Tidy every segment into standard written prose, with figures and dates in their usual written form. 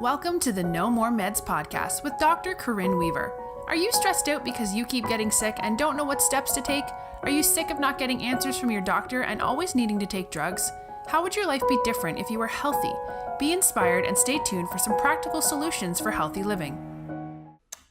Welcome to the No More Meds podcast with Dr. Corinne Weaver. Are you stressed out because you keep getting sick and don't know what steps to take? Are you sick of not getting answers from your doctor and always needing to take drugs? How would your life be different if you were healthy? Be inspired and stay tuned for some practical solutions for healthy living.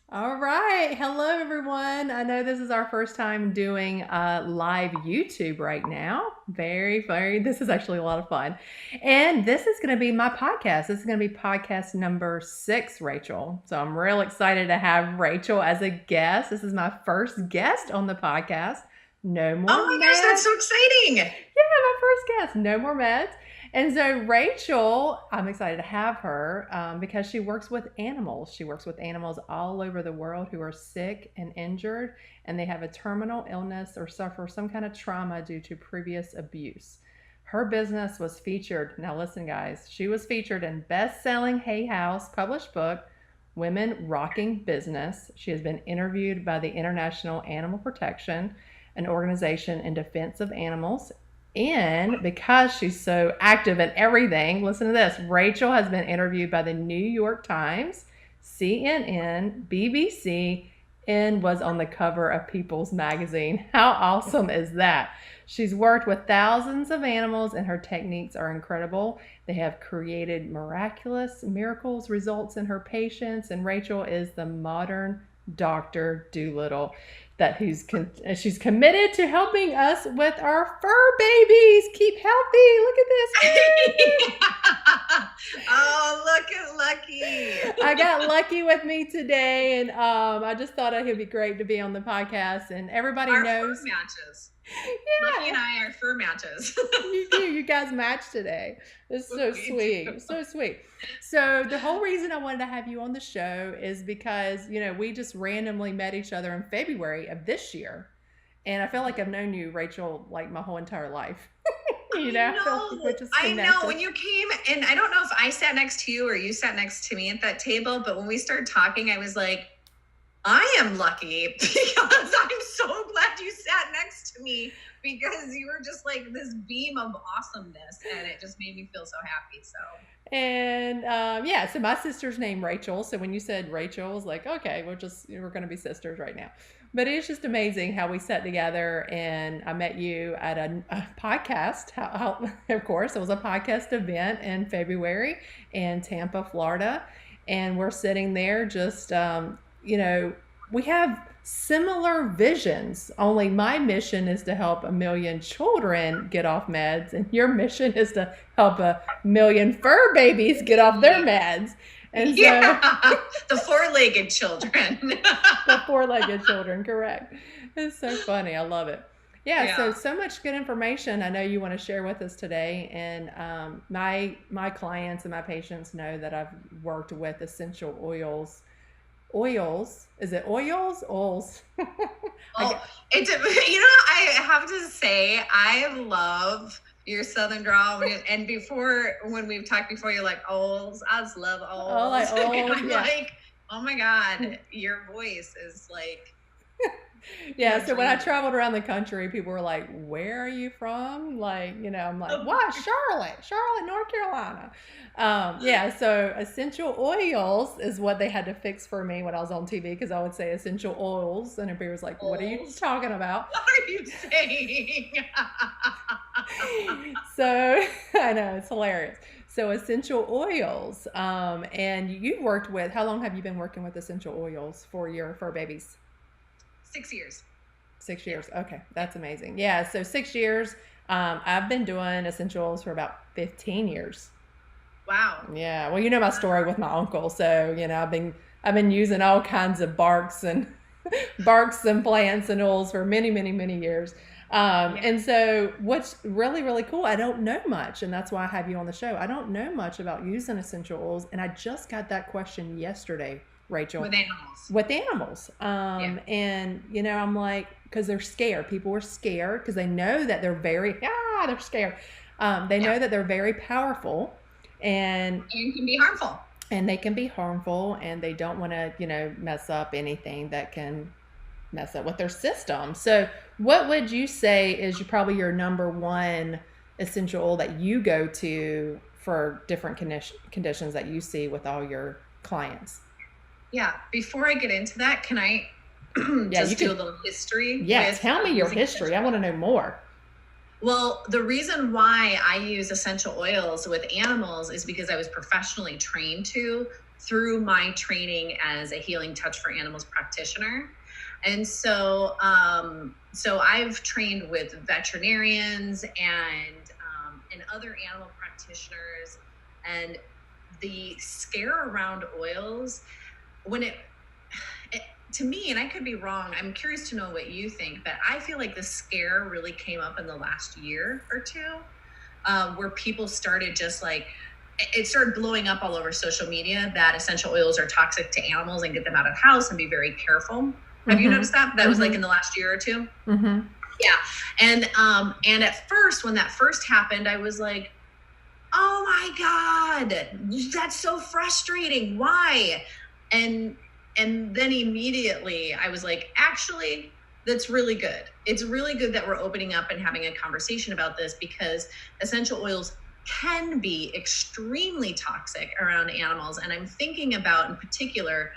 All right. Hello, everyone. I know this is our first time doing live YouTube right now. This is actually a lot of fun. And this is going to be my podcast. This is going to be podcast number 6, Rachel. So I'm real excited to have Rachel as a guest. This is my first guest on the podcast. No more Oh my gosh, that's so exciting. Yeah, my first guest. No more meds. And so Rachel, I'm excited to have her because she works with animals. She works with animals all over the world who are sick and injured, and they have a terminal illness or suffer some kind of trauma due to previous abuse. Her business was featured, now listen guys, she was featured in best-selling Hay House published book, Women Rocking Business. She has been interviewed by the International Animal Protection, an organization in defense of animals. And because she's so active in everything, listen to this. Rachel has been interviewed by the New York Times, CNN, BBC, and was on the cover of People's Magazine. How awesome is that? She's worked with thousands of animals and her techniques are incredible. They have created miraculous miracles, results in her patients. And Rachel is the modern Dr. Dolittle. She's committed to helping us with our fur babies. Keep healthy. Look at this. Oh, look at Lucky. I got Lucky with me today, and I just thought it would be great to be on the podcast. And everybody knows. Fur matches. Yeah. Lucky and I are fur matches. You do. You guys match today. It's so sweet. So sweet. So the whole reason I wanted to have you on the show is because, we just randomly met each other in February of this year. And I feel like I've known you, Rachel, like my whole entire life. I know. When you came, and I don't know if I sat next to you or you sat next to me at that table, but when we started talking, I was like, I am lucky because I'm so glad you sat next to me because you were just like this beam of awesomeness and it just made me feel so happy. So my sister's named Rachel. So when you said Rachel, I was like, okay, we're going to be sisters right now. But it's just amazing how we sat together and I met you at a podcast. Of course, it was a podcast event in February in Tampa, Florida. And we're sitting there just, we have similar visions, only my mission is to help 1 million children get off meds, and your mission is to help 1 million fur babies get off their meds. And the 4-legged children. The 4-legged children, correct. It's so funny. I love it. Yeah. So much good information I know you want to share with us today. And my clients and my patients know that I've worked with essential oils. Is it oils? Oils. I have to say, I love your Southern drawl. And when we've talked before, you're like, oils. I just love oils. Oh, like oils. I'm like, oh my God, your voice is like. Yeah. So when I traveled around the country, people were like, where are you from? Like, I'm like, what? Charlotte, North Carolina. So essential oils is what they had to fix for me when I was on TV because I would say essential oils. And everybody was like, what are you talking about? What are you saying? So I know, it's hilarious. So essential oils. And you worked with, how long have you been working with essential oils for your fur babies? 6 years. 6 years. Okay. That's amazing. Yeah. So 6 years. I've been doing essential oils for about 15 years. Wow. Yeah. Well, you know my story with my uncle. So, I've been using all kinds of barks and plants and oils for many, many, many years. And so what's really, really cool, I don't know much. And that's why I have you on the show. I don't know much about using essential oils. And I just got that question yesterday, Rachel. With animals. And, I'm like, because they're scared. People are scared because they know that they're they're scared. They know that they're very powerful and can be harmful. And they can be harmful and they don't want to, mess up anything that can mess up with their system. So what would you say is probably your number one essential oil that you go to for different conditions that you see with all your clients. Yeah. Before I get into that, can I just do a little history? Yeah. Tell me your history. I want to know more. Well, the reason why I use essential oils with animals is because I was professionally trained through my training as a healing touch for animals practitioner. And so I've trained with veterinarians and other animal practitioners, and the scare around oils, when it to me, and I could be wrong, I'm curious to know what you think, but I feel like the scare really came up in the last year or two, where people started just like, it started blowing up all over social media that essential oils are toxic to animals and get them out of the house and be very careful. Have you noticed that? That was like in the last year or two? Yeah. And at first, when that first happened, I was like, oh my God, that's so frustrating. Why? And then immediately I was like, actually, that's really good. It's really good that we're opening up and having a conversation about this, because essential oils can be extremely toxic around animals. And I'm thinking about, in particular,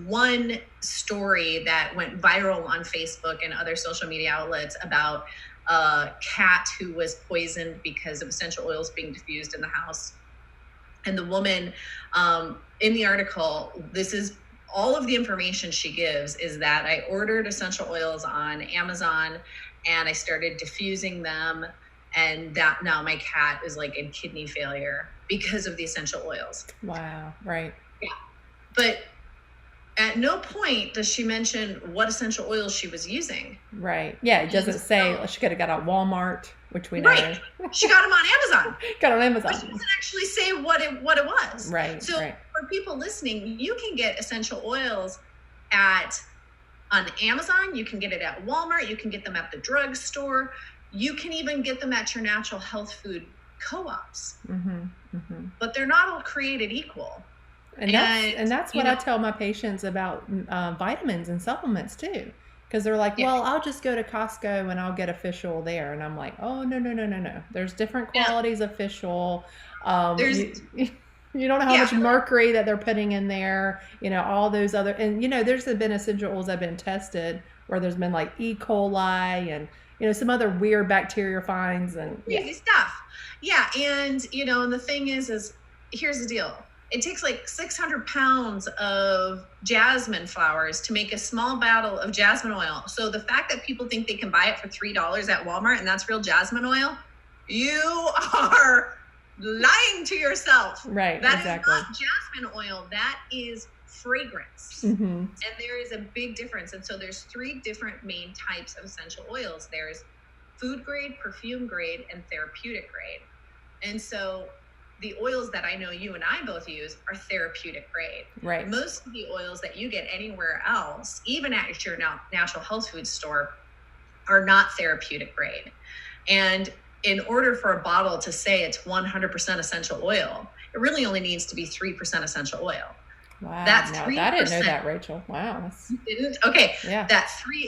one story that went viral on Facebook and other social media outlets about a cat who was poisoned because of essential oils being diffused in the house. And the woman, in the article, this is all of the information she gives, is that I ordered essential oils on Amazon and I started diffusing them. And that now my cat is like in kidney failure because of the essential oils. Wow. Right. Yeah. But at no point does she mention what essential oils she was using. Right. Yeah. It doesn't say she could have got at Walmart, which we know. Right. She got them on Amazon. Got on Amazon. But she doesn't actually say what it was. Right. So for people listening, you can get essential oils on Amazon. You can get it at Walmart. You can get them at the drugstore. You can even get them at your natural health food co-ops. But they're not all created equal. And that's what I tell my patients about vitamins and supplements too. Because they're like, well, I'll just go to Costco and I'll get a fish oil there. And I'm like, oh, no. There's different qualities of fish oil. You don't know how much mercury that they're putting in there, all those other, and there's been essential oils that have been tested where there's been like E. coli and, some other weird bacteria finds and crazy stuff. Yeah. And, and the thing is here's the deal. It takes like 600 pounds of jasmine flowers to make a small bottle of jasmine oil. So the fact that people think they can buy it for $3 at Walmart and that's real jasmine oil, you are lying to yourself. Right. That exactly. is not jasmine oil. That is fragrance. And there is a big difference. And so there's 3 different main types of essential oils. There's food grade, perfume grade, and therapeutic grade. And so the oils that I know you and I both use are therapeutic grade. Right. Most of the oils that you get anywhere else, even at your natural health food store, are not therapeutic grade. And in order for a bottle to say it's 100% essential oil, it really only needs to be 3% essential oil. Wow. That's now, 3%. I didn't know that, Rachel. Wow. Okay. Yeah.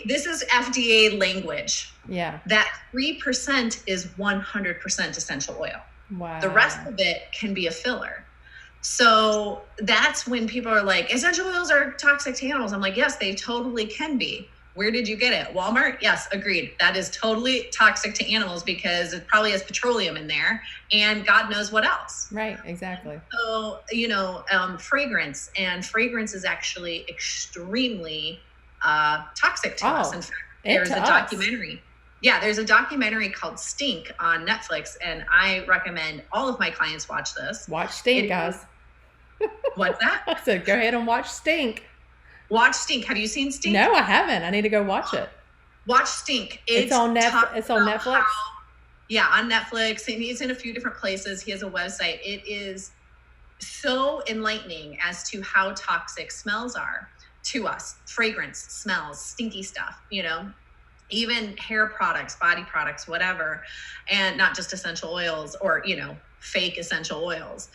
This is FDA language. Yeah. That 3% is 100% essential oil. Wow. The rest of it can be a filler. So that's when people are like, essential oils are toxic to animals. I'm like, yes, they totally can be. Where did you get it? Walmart? Yes, agreed. That is totally toxic to animals because it probably has petroleum in there and God knows what else. Right, exactly. So, fragrance is actually extremely toxic to us. In fact, there's a documentary. Yeah, there's a documentary called Stink on Netflix, and I recommend all of my clients watch this. Watch Stink, guys. What's that? I said, go ahead and watch Stink. Watch Stink. Have you seen Stink? No, I haven't. I need to go watch it. Watch Stink. It's on Netflix. It's on Netflix. On Netflix, and he's in a few different places. He has a website. It is so enlightening as to how toxic smells are to us. Fragrance, smells, stinky stuff, even hair products, body products, whatever, and not just essential oils or, fake essential oils.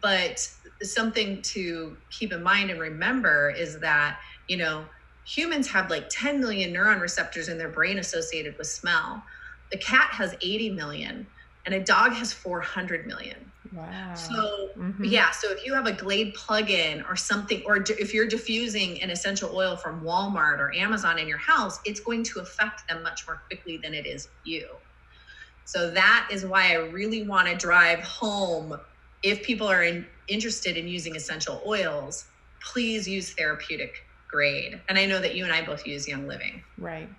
But something to keep in mind and remember is that, humans have like 10 million neuron receptors in their brain associated with smell. The cat has 80 million. and a dog has 400 million. Wow. So yeah, so if you have a Glade plug-in or something, or if you're diffusing an essential oil from Walmart or Amazon in your house, it's going to affect them much more quickly than it is you. So that is why I really want to drive home, if people are interested in using essential oils, please use therapeutic grade. And I know that you and I both use Young Living. Right.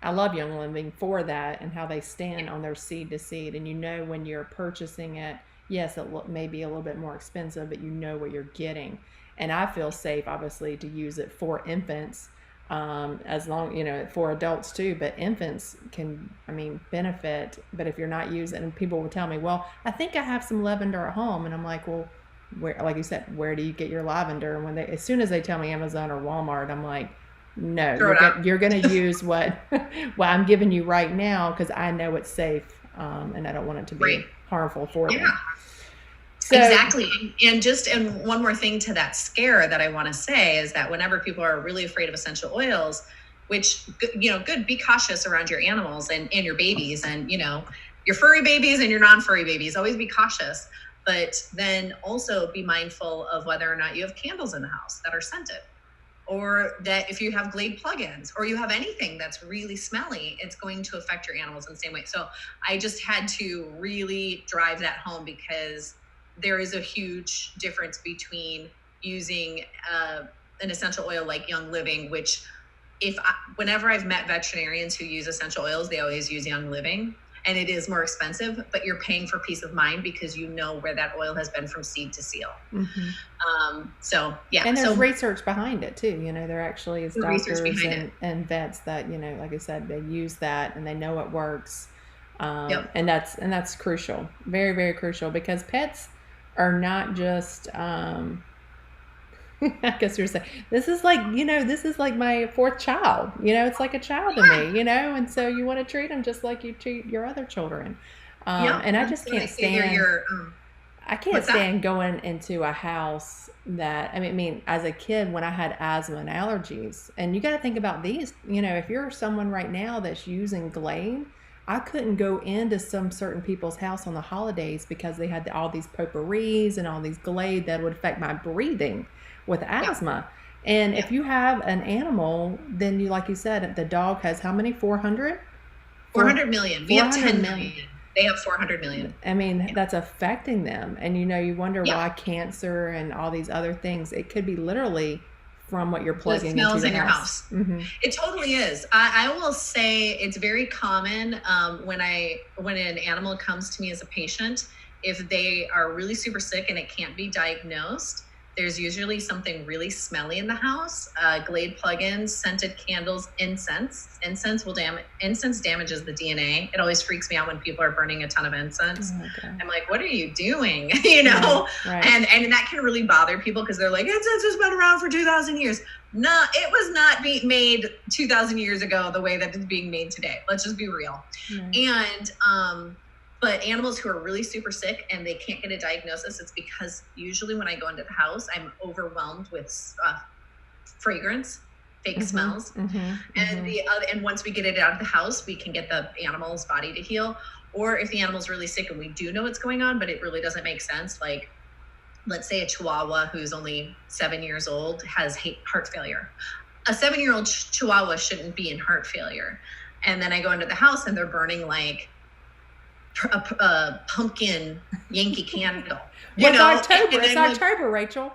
I love Young Living for that and how they stand on their seed to seed. And you know when you're purchasing it, yes, it may be a little bit more expensive, but you know what you're getting. And I feel safe, obviously, to use it for infants, as long, for adults too. But infants can, benefit. But if you're not using, and people will tell me, well, I think I have some lavender at home. And I'm like, well, where, like you said, where do you get your lavender? And as soon as they tell me Amazon or Walmart, I'm like, no, you're going to use what I'm giving you right now, because I know it's safe, and I don't want it to be harmful for them. So, exactly. And one more thing to that scare that I want to say is that whenever people are really afraid of essential oils, which, good, be cautious around your animals and your babies and, your furry babies and your non-furry babies, always be cautious. But then also be mindful of whether or not you have candles in the house that are scented, or that if you have Glade plugins or you have anything that's really smelly, it's going to affect your animals in the same way. So I just had to really drive that home, because there is a huge difference between using an essential oil like Young Living, which whenever I've met veterinarians who use essential oils, they always use Young Living. And it is more expensive, but you're paying for peace of mind because you know where that oil has been from seed to seal. So, yeah. And there's research behind it too. There actually is doctors and vets that, like I said, they use that and they know it works. And that's crucial. Very, very crucial, because pets are not just, I guess you're saying, this is like my fourth child, it's like a child to me, and so you want to treat them just like you treat your other children. And I just can't stand, I can't stand going into a house that, as a kid, when I had asthma and allergies, and you got to think about these, if you're someone right now that's using Glade, I couldn't go into some certain people's house on the holidays because they had all these potpourris and all these Glade that would affect my breathing with asthma. And if you have an animal, then like you said, the dog has how many? 400 million. We have 10 million. They have 400 million. That's affecting them. And you wonder why cancer and all these other things, it could be literally from what you're plugging into your house. It totally is. I will say it's very common when an animal comes to me as a patient, if they are really super sick and it can't be diagnosed, there's usually something really smelly in the house. Glade plugins, scented candles, incense. Incense damages the DNA. It always freaks me out when people are burning a ton of incense. I'm like, what are you doing? Right. And that can really bother people, because they're like, incense has been around for 2,000 years. No, it was not being made 2,000 years ago the way that it's being made today. Let's just be real. And but animals who are really super sick and they can't get a diagnosis, it's because usually when I go into the house, I'm overwhelmed with fragrance, fake smells. And once we get it out of the house, we can get the animal's body to heal. Or if the animal's really sick and we do know what's going on, but it really doesn't make sense, like let's say a Chihuahua who's only 7 years old has heart failure. A 7-year-old Chihuahua shouldn't be in heart failure. And then I go into the house and they're burning like a pumpkin Yankee candle. It's October, Rachel.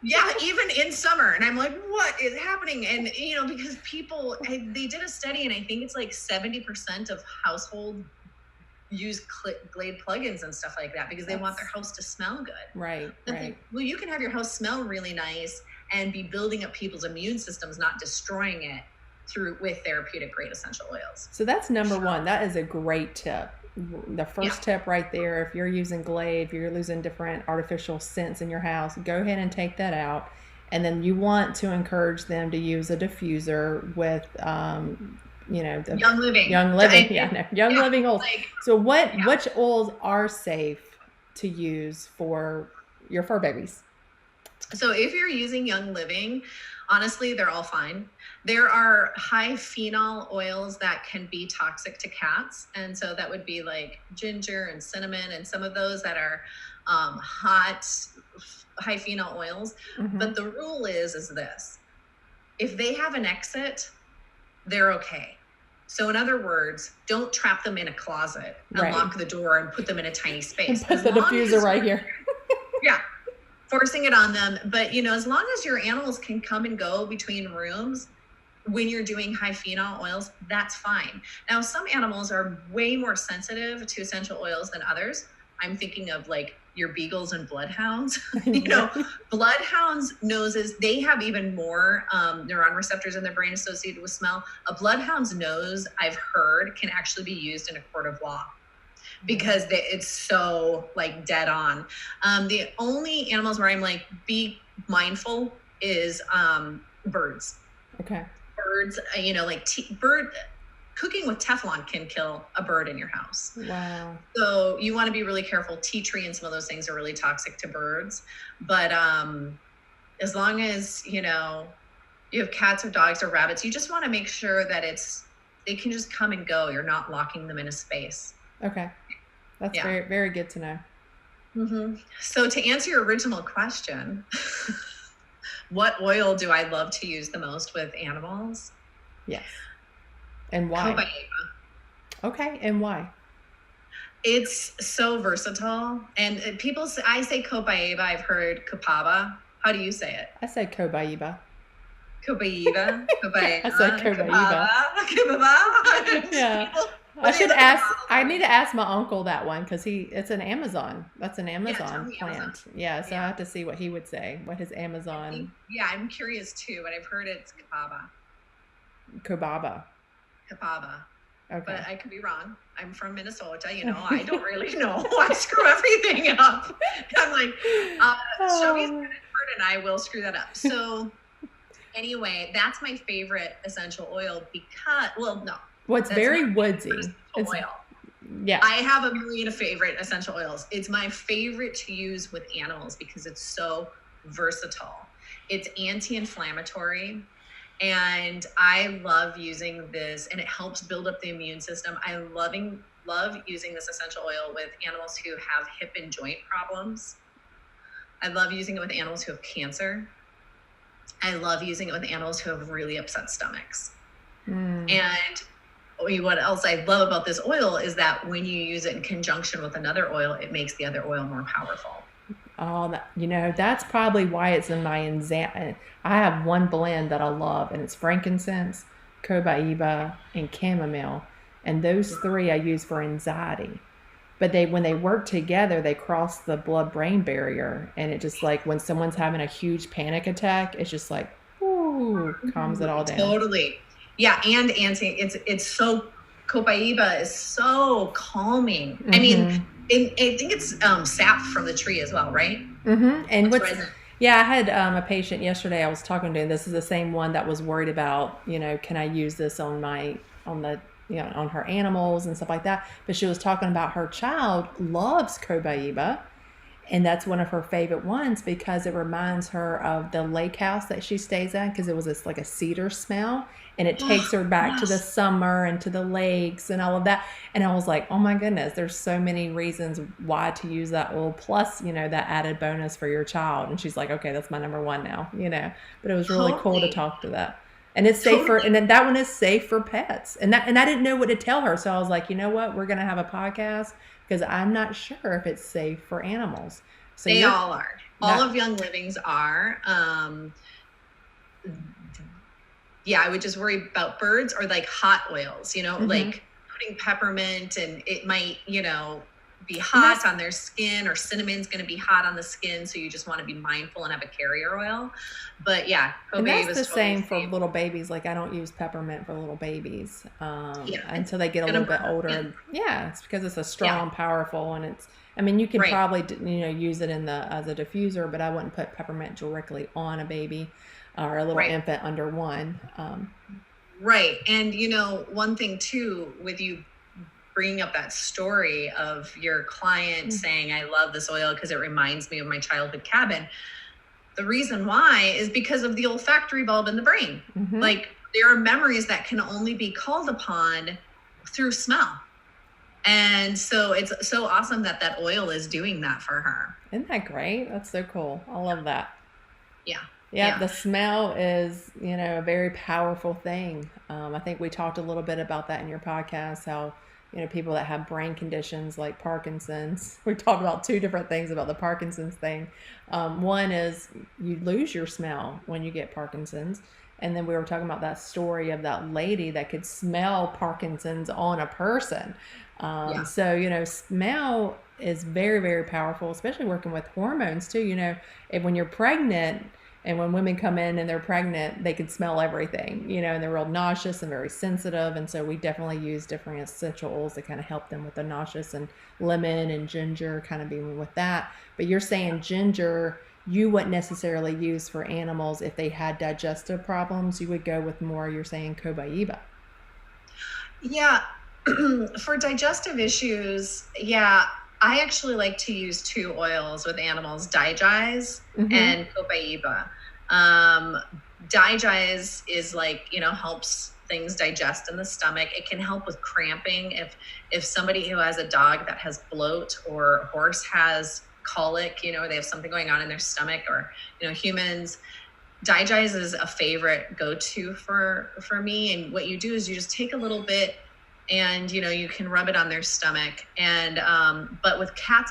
Yeah, even in summer. And I'm like, what is happening? And, because they did a study, and I think it's like 70% of households use Glade plugins and stuff like that because they want their house to smell good. Right. Well, you can have your house smell really nice and be building up people's immune systems, not destroying it with therapeutic grade essential oils. So that's number one. That is a great tip. The first tip right there, if you're using Glade, if you're using different artificial scents in your house, go ahead and take that out. And then you want to encourage them to use a diffuser with, Young Living. Young Living oils. So which oils are safe to use for your fur babies? So if you're using Young Living, honestly, they're all fine. There are high phenol oils that can be toxic to cats. And so that would be like ginger and cinnamon and some of those that are hot, high phenol oils. Mm-hmm. But the rule is this: if they have an exit, they're okay. So in other words, don't trap them in a closet and lock the door and put them in a tiny space. And put the diffuser right here. Yeah. Forcing it on them. But, as long as your animals can come and go between rooms when you're doing high phenol oils, that's fine. Now, some animals are way more sensitive to essential oils than others. I'm thinking of like your beagles and bloodhounds. Bloodhounds' noses, they have even more neuron receptors in their brain associated with smell. A bloodhound's nose, I've heard, can actually be used in a court of law, because it's so like dead on. The only animals where I'm like, be mindful is birds. Okay. Birds, bird cooking with Teflon can kill a bird in your house. Wow. So you want to be really careful. Tea tree and some of those things are really toxic to birds. But as long as, you have cats or dogs or rabbits, you just want to make sure that they can just come and go. You're not locking them in a space. Okay. That's very, very good to know. Mm-hmm. So to answer your original question, what oil do I love to use the most with animals? Yes. And why? Copaiba. Okay. And why? It's so versatile. And I say Copaiba. I've heard Copaiba. How do you say it? I say Copaiba. Copaiba. Copaiba. I said Copaiba. Copaiba. Yeah. I should ask. I need to ask my uncle that one, because it's an Amazon. That's an Amazon plant. Amazon. Yeah, so I have to see what he would say. What his Amazon. Yeah, I'm curious too, but I've heard it's Copaiba. Copaiba. Okay. But I could be wrong. I'm from Minnesota. I don't really know. I screw everything up. I'm like, show me an expert and I will screw that up. So anyway, that's my favorite essential oil because, it's very woodsy. It's oil. Yeah. I have a million of favorite essential oils. It's my favorite to use with animals because it's so versatile. It's anti-inflammatory, and I love using this, and it helps build up the immune system. I love using this essential oil with animals who have hip and joint problems. I love using it with animals who have cancer. I love using it with animals who have really upset stomachs. And what else I love about this oil is that when you use it in conjunction with another oil, it makes the other oil more powerful. Oh, that's probably why it's in my I have one blend that I love, and it's frankincense, copaiba, and chamomile. And those three I use for anxiety. But when they work together, they cross the blood-brain barrier. And it just like when someone's having a huge panic attack, it's just like, ooh, calms it all down. Totally. Yeah, and it's so, copaiba is so calming. Mm-hmm. I mean, I think it's sap from the tree as well, right? Mm-hmm. And I had a patient yesterday I was talking to. This is the same one that was worried about, can I use this on her animals and stuff like that. But she was talking about her child loves copaiba. And that's one of her favorite ones because it reminds her of the lake house that she stays at, because it was like a cedar smell, and it takes her back to the summer and to the lakes and all of that. And I was like, oh my goodness, there's so many reasons why to use that oil, plus, that added bonus for your child. And she's like, okay, that's my number one now, but it was really cool to talk to that. And it's safe for, and then that one is safe for pets. And I didn't know what to tell her. So I was like, you know what, we're going to have a podcast, because I'm not sure if it's safe for animals. So they all are. All of Young Livings are. I would just worry about birds or like hot oils, like putting peppermint, and it might, be hot on their skin, or cinnamon's going to be hot on the skin. So you just want to be mindful and have a carrier oil. But yeah, and that's the same for little babies. Like I don't use peppermint for little babies until they get a little bit older. Yeah, it's because it's a strong, powerful, and you can probably use it as a diffuser, but I wouldn't put peppermint directly on a baby or a little infant under one. Right, and one thing too with you bringing up that story of your client saying, I love this oil because it reminds me of my childhood cabin. the reason why is because of the olfactory bulb in the brain. Mm-hmm. Like there are memories that can only be called upon through smell. And so it's so awesome that that oil is doing that for her. Isn't that great? That's so cool. I love that. Yeah. Yeah, the smell is, a very powerful thing. I think we talked a little bit about that in your podcast, how, people that have brain conditions like Parkinson's, we talked about two different things about the Parkinson's thing. One is you lose your smell when you get Parkinson's. And then we were talking about that story of that lady that could smell Parkinson's on a person. So, smell is very, very powerful, especially working with hormones too. If when you're pregnant and when women come in and they're pregnant, they can smell everything, and they're real nauseous and very sensitive. And so we definitely use different essential oils to kind of help them with the nauseous, and lemon and ginger kind of being with that. But you're saying ginger, you wouldn't necessarily use for animals if they had digestive problems. You would go with more, you're saying, cobaiba. Yeah. For digestive issues, I actually like to use two oils with animals, digize and copaiba. Digize is like, helps things digest in the stomach. It can help with cramping. If somebody who has a dog that has bloat, or a horse has colic, they have something going on in their stomach, or, humans, digize is a favorite go-to for me. And what you do is you just take a little bit and, you can rub it on their stomach. And, but with cats,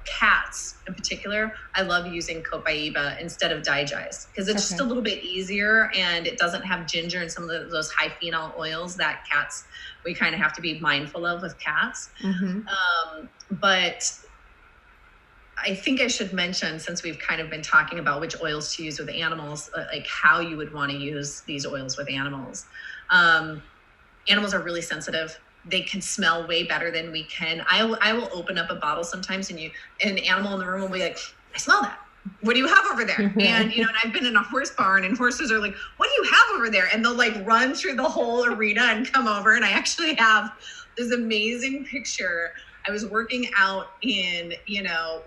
cats in particular, I love using copaiba instead of digize, because it's just a little bit easier, and it doesn't have ginger and some of those high phenol oils that cats, we kind of have to be mindful of with cats. But I think I should mention, since we've kind of been talking about which oils to use with animals, like how you would want to use these oils with animals. Animals are really sensitive. They can smell way better than we can. I will open up a bottle sometimes, and an animal in the room will be like, I smell that. What do you have over there? And, and I've been in a horse barn, and horses are like, what do you have over there? And they'll like run through the whole arena and come over. And I actually have this amazing picture. I was working out in,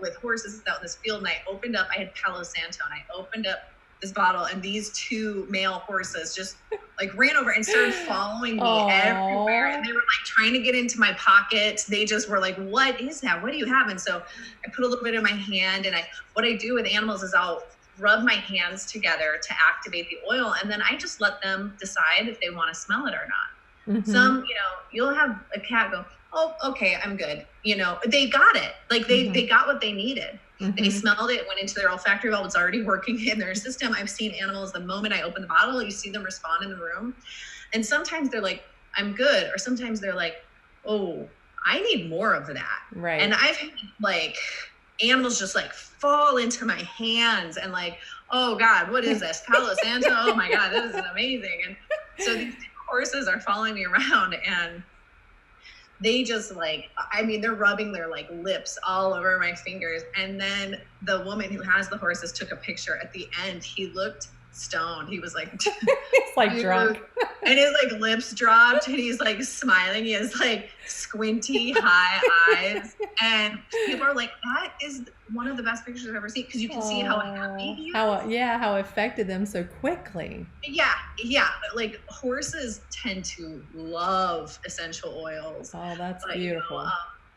with horses out in this field, and I had Palo Santo, and I opened up this bottle, and these two male horses just like ran over and started following me everywhere. And they were like trying to get into my pocket. They just were like, what is that? What do you have? And so I put a little bit in my hand, and what I do with animals is I'll rub my hands together to activate the oil. And then I just let them decide if they want to smell it or not. Some, you'll have a cat go, oh, okay, I'm good. They got it. Like they got what they needed. They smelled it, went into their olfactory bulb. It's already working in their system. I've seen animals, the moment I open the bottle, you see them respond in the room. And sometimes they're like, I'm good. Or sometimes they're like, oh, I need more of that. Right. And I've had like animals just like fall into my hands and like, oh God, what is this? Palo Santo? Oh my God, this is amazing. And so these horses are following me around, and they just like, they're rubbing their like lips all over my fingers. And then the woman who has the horses took a picture. At the end, he looked stoned. He was like, he's like drunk. And his like lips dropped, and he's like smiling. He has like squinty high eyes. And people are like, that is one of the best pictures I've ever seen, because you can see how happy he is. How it affected them so quickly. Yeah. Like horses tend to love essential oils. Oh, that's beautiful.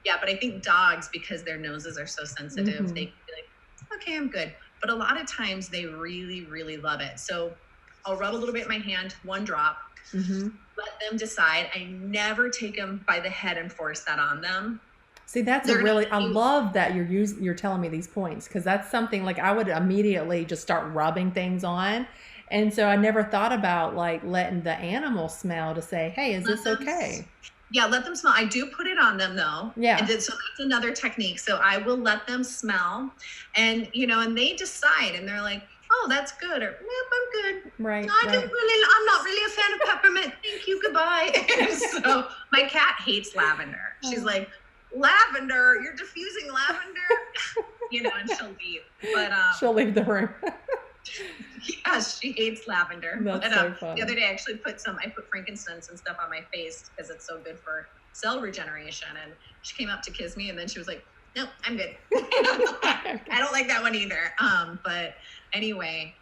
But I think dogs, because their noses are so sensitive, they can be like, okay, I'm good. But a lot of times they really, really love it. So I'll rub a little bit in my hand, one drop, let them decide. I never take them by the head and force that on them. See, I love that you're telling me these points, because that's something like I would immediately just start rubbing things on. And so I never thought about like letting the animal smell to say, hey, is this okay? Yeah, let them smell. I do put it on them though. Yeah. So that's another technique. So I will let them smell, and and they decide, and they're like, oh, that's good, or I'm good. Right. No, I'm not really a fan of peppermint. Thank you, goodbye. So my cat hates lavender. She's like, lavender? You're diffusing lavender? And she'll leave. But she'll leave the room. Yeah, she hates lavender. That's so funny. The other day I actually put frankincense and stuff on my face because it's so good for cell regeneration. And she came up to kiss me, and then she was like, No, I'm good. I don't like that one either. But anyway,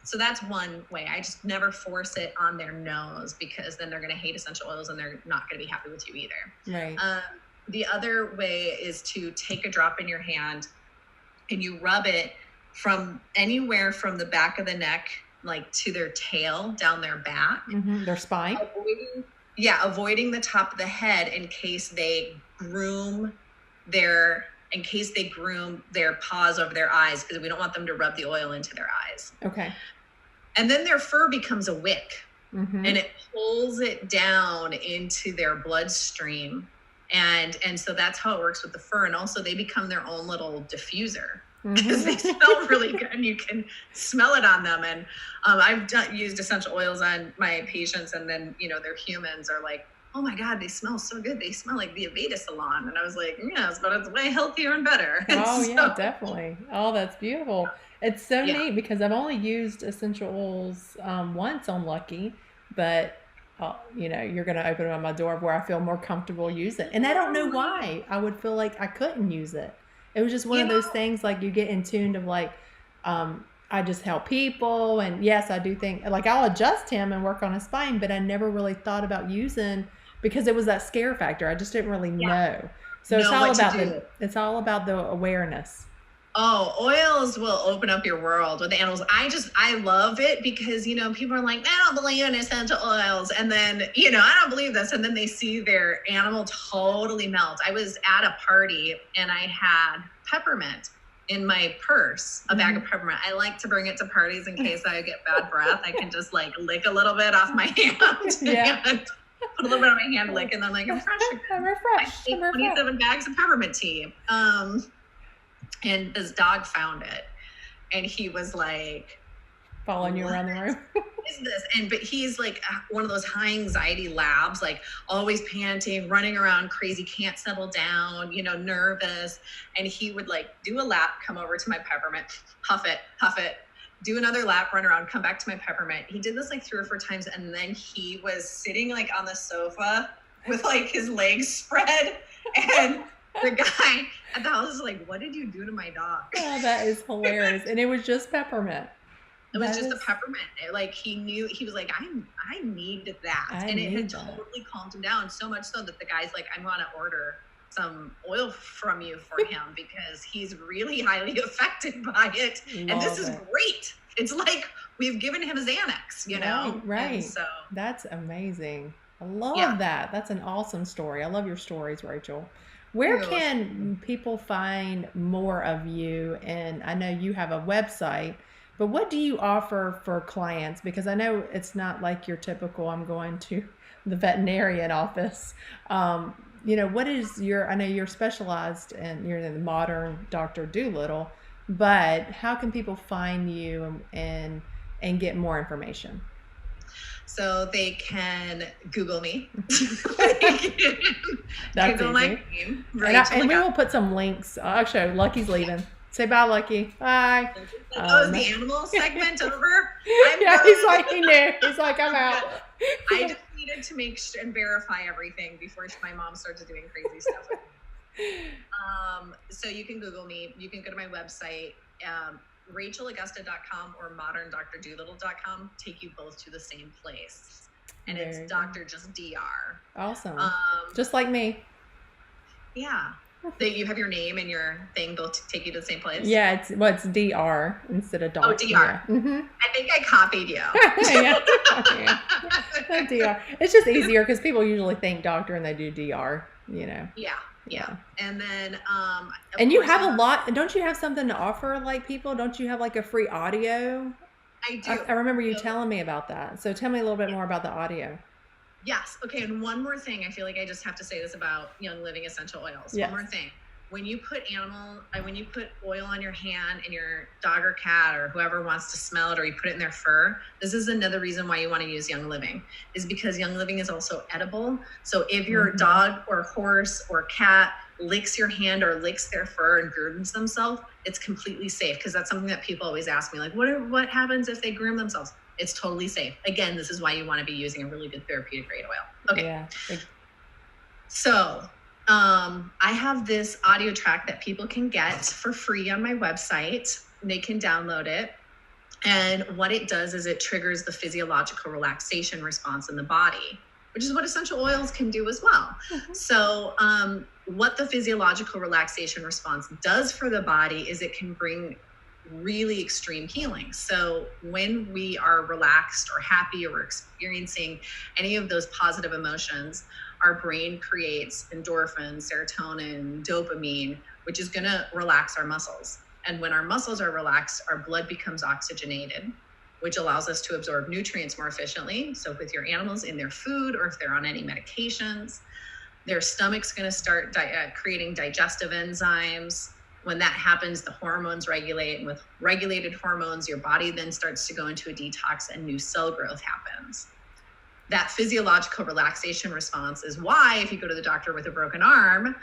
so that's one way. I just never force it on their nose, because then they're going to hate essential oils and they're not going to be happy with you either. Right. The other way is to take a drop in your hand and you rub it from anywhere from the back of the neck, like to their tail, down their back. Mm-hmm. Their spine. Avoiding the top of the head in case they groom their paws over their eyes, because we don't want them to rub the oil into their eyes. Okay. And then their fur becomes a wick, mm-hmm. and it pulls it down into their bloodstream. And so that's how it works with the fur. And also they become their own little diffuser, because they smell really good and you can smell it on them. And I've used essential oils on my patients, and then, their humans are like, oh my God, they smell so good. They smell like the Aveda salon. And I was like, yes, but it's way healthier and better. Oh, yeah, definitely. Oh, that's beautiful. It's so neat, because I've only used essential oils once on Lucky, but you're going to open up my door where I feel more comfortable using it. And I don't know why I would feel like I couldn't use it. It was just one of those things, like, you get in tune of like, I just help people. And yes, I do think, like, I'll adjust him and work on his spine, but I never really thought about using, because it was that scare factor. I just didn't really know. So it's all about the awareness. Oh, oils will open up your world with animals. I love it, because, people are like, I don't believe in essential oils. And then, I don't believe this. And then they see their animal totally melt. I was at a party and I had peppermint in my purse, a bag of peppermint. I like to bring it to parties in case I get bad breath. I can just like lick a little bit off my hand. Yeah. And put a little bit on my hand, lick, and then like, I'm fresh. I'm refreshed. I ate 27 bags of peppermint tea. And this dog found it, and he was like, following you around the room. What is this? But he's like one of those high anxiety labs, like always panting, running around crazy, can't settle down, nervous. And he would like do a lap, come over to my peppermint, huff it, do another lap, run around, come back to my peppermint. He did this like 3 or 4 times. And then he was sitting like on the sofa with like his legs spread, and the guy at the house is like, what did you do to my dog? Oh, that is hilarious. And it was just peppermint. It was just the peppermint. He knew, he was like, I need that. And it had totally calmed him down, so much so that the guy's like, I want to order some oil from you for him, because he's really highly affected by it. And this is great. It's like we've given him a Xanax, Right. And so that's amazing. I love that. That's an awesome story. I love your stories, Rachel. Where can people find more of you? And I know you have a website, but what do you offer for clients? Because I know it's not like your typical, I'm going to the veterinarian office. What is I know you're specialized and you're in the modern Dr. Dolittle, but how can people find you and get more information? So they can Google me. That's Google easy. my name. And we will put some links. Actually, Lucky's leaving. Say bye, Lucky. Bye. Is the animal segment over? He's like, he knew. He's like, I'm out. I just needed to make sure and verify everything before my mom started doing crazy stuff with me. So you can Google me. You can go to my website. RachelAugusta.com or moderndrdolittle.com take you both to the same place, and it's Dr. just DR. Awesome. Just like me. Yeah. You have your name and your thing both take you to the same place. Yeah, it's DR instead of Dr. Oh, DR. Yeah. Mm-hmm. I think I copied you. Yeah. DR. It's just easier because people usually think doctor and they do DR. Yeah. And then and you have a lot. Don't you have something to offer like people? Don't you have like a free audio? I do. I remember you telling me about that. So tell me a little bit more about the audio. Yes. Okay. And one more thing. I feel like I just have to say this about Young Living essential oils. Yes. One more thing. When you put oil on your hand and your dog or cat or whoever wants to smell it, or you put it in their fur, this is another reason why you want to use Young Living, is because Young Living is also edible. So if your dog or horse or cat licks your hand or licks their fur and grooms themselves, it's completely safe, because that's something that people always ask me, like, what happens if they groom themselves? It's totally safe. Again, this is why you want to be using a really good therapeutic grade oil. Okay. Yeah. So I have this audio track that people can get for free on my website. They can download it. And what it does is it triggers the physiological relaxation response in the body, which is what essential oils can do as well. Mm-hmm. So what the physiological relaxation response does for the body is it can bring really extreme healing. So when we are relaxed or happy or experiencing any of those positive emotions, our brain creates endorphins, serotonin, dopamine, which is going to relax our muscles. And when our muscles are relaxed, our blood becomes oxygenated, which allows us to absorb nutrients more efficiently. So with your animals in their food, or if they're on any medications, their stomach's going to start creating digestive enzymes. When that happens, the hormones regulate. And with regulated hormones, your body then starts to go into a detox and new cell growth happens. That physiological relaxation response is why if you go to the doctor with a broken arm,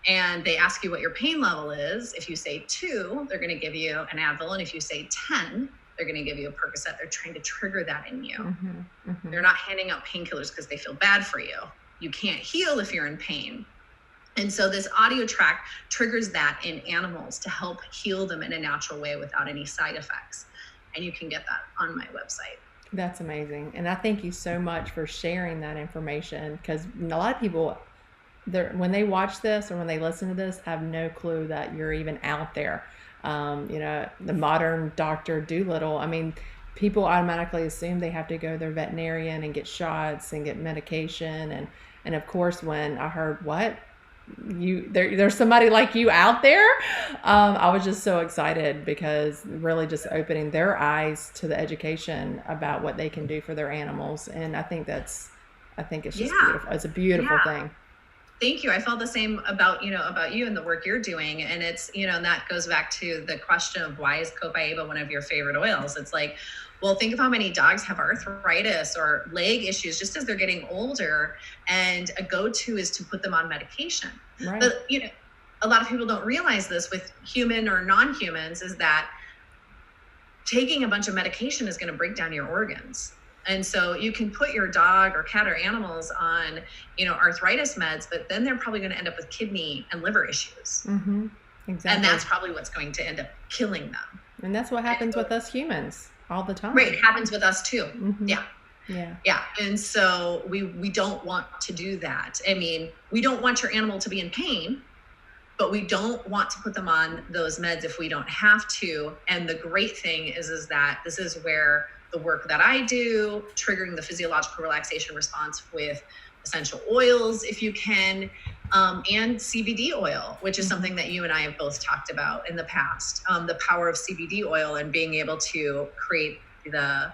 and they ask you what your pain level is, if you say 2, they're going to give you an Advil. And if you say 10, they're going to give you a Percocet. They're trying to trigger that in you. Mm-hmm, mm-hmm. They're not handing out painkillers because they feel bad for you. You can't heal if you're in pain. And so this audio track triggers that in animals to help heal them in a natural way without any side effects. And you can get that on my website. That's amazing. And I thank you so much for sharing that information, because a lot of people, when they watch this or when they listen to this, have no clue that you're even out there. The modern Dr. Dolittle, I mean, people automatically assume they have to go to their veterinarian and get shots and get medication. And of course, when I heard there's somebody like you out there, I was just so excited, because really just opening their eyes to the education about what they can do for their animals. And I think it's just beautiful. It's a beautiful thing. Thank you. I felt the same about you and the work you're doing. And it's, and that goes back to the question of why is Copaiba one of your favorite oils? It's like, well, think of how many dogs have arthritis or leg issues just as they're getting older. And a go-to is to put them on medication. Right. But, a lot of people don't realize this with human or non-humans, is that taking a bunch of medication is going to break down your organs. And so you can put your dog or cat or animals on, arthritis meds, but then they're probably going to end up with kidney and liver issues. Mm-hmm. Exactly. And that's probably what's going to end up killing them. And that's what happens with us humans all the time. Right. It happens with us too. Mm-hmm. Yeah. Yeah. Yeah. And so we don't want to do that. I mean, we don't want your animal to be in pain, but we don't want to put them on those meds if we don't have to. And the great thing is that this is where the work that I do, triggering the physiological relaxation response with essential oils, if you can, and CBD oil, which is something that you and I have both talked about in the past. The power of CBD oil and being able to create the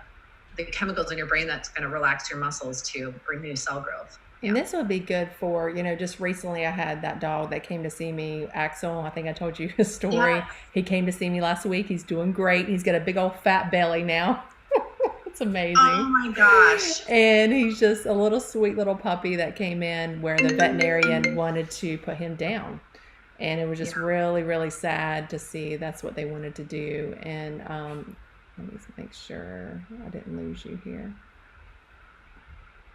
chemicals in your brain that's going to relax your muscles to bring new cell growth. Yeah. And this would be good for, just recently I had that dog that came to see me, Axel. I think I told you his story. Yeah. He came to see me last week. He's doing great. He's got a big old fat belly now. It's amazing. Oh my gosh. And he's just a little sweet little puppy that came in where the veterinarian wanted to put him down. And it was just really, really sad to see that's what they wanted to do. And let me make sure I didn't lose you here.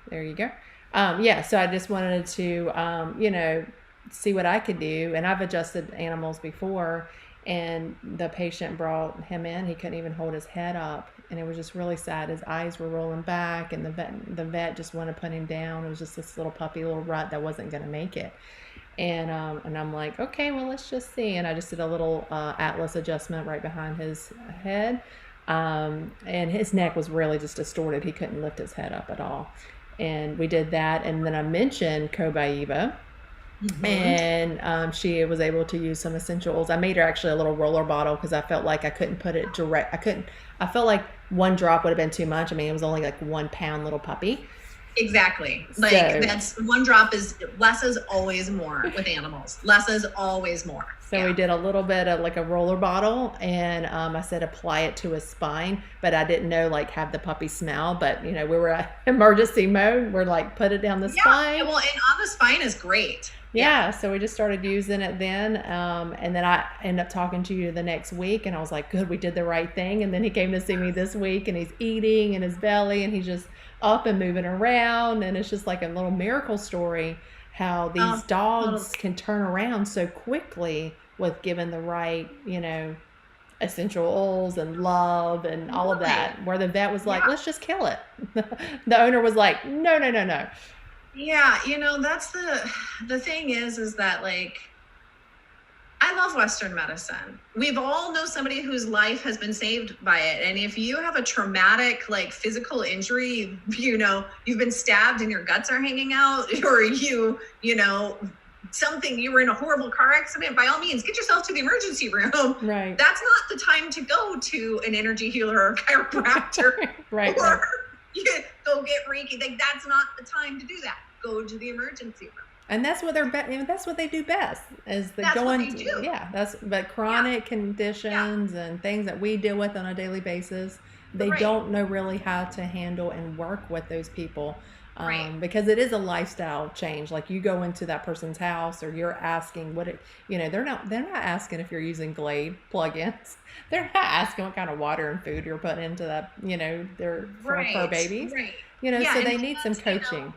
There you go. So I just wanted to, see what I could do. And I've adjusted animals before, and the patient brought him in. He couldn't even hold his head up. And it was just really sad. His eyes were rolling back, and the vet just wanted to put him down. It was just this little puppy, little runt that wasn't going to make it. And I'm like, okay, well, let's just see. And I just did a little atlas adjustment right behind his head. And his neck was really just distorted. He couldn't lift his head up at all. And we did that. And then I mentioned Copaiba. Mm-hmm. And she was able to use some essential oils. I made her actually a little roller bottle because I felt like I couldn't put it direct. I felt like one drop would have been too much. I mean, it was only like 1 pound little puppy. Exactly. That's 1 drop is less is always more with animals. Less is always more. So we did a little bit of like a roller bottle, and I said apply it to his spine, but I didn't know have the puppy smell. But we were at emergency mode. We're like, put it down the spine. Well, and on the spine is great. Yeah, so we just started using it then, and then I ended up talking to you the next week, and I was like, good, we did the right thing. And then he came to see me this week, and he's eating in his belly, and he's just up and moving around, and it's just like a little miracle story how these dogs can turn around so quickly with given the right, essential oils and love and all of that, where the vet was like, let's just kill it. The owner was like, no. Yeah, that's the thing is that, like, I love Western medicine. We've all know somebody whose life has been saved by it. And if you have a traumatic, like, physical injury, you've been stabbed and your guts are hanging out, or you were in a horrible car accident, by all means, get yourself to the emergency room. Right. That's not the time to go to an energy healer or a chiropractor. Right. Or go get Reiki. Like, that's not the time to do that. Go to the emergency room. And that's what that's what they do best, is the but chronic conditions and things that we deal with on a daily basis, they don't know really how to handle and work with those people. Because it is a lifestyle change. Like, you go into that person's house, or you're asking they're not asking if you're using Glade plugins. They're not asking what kind of water and food you're putting into that, their fur babies. Right. So they need some coaching.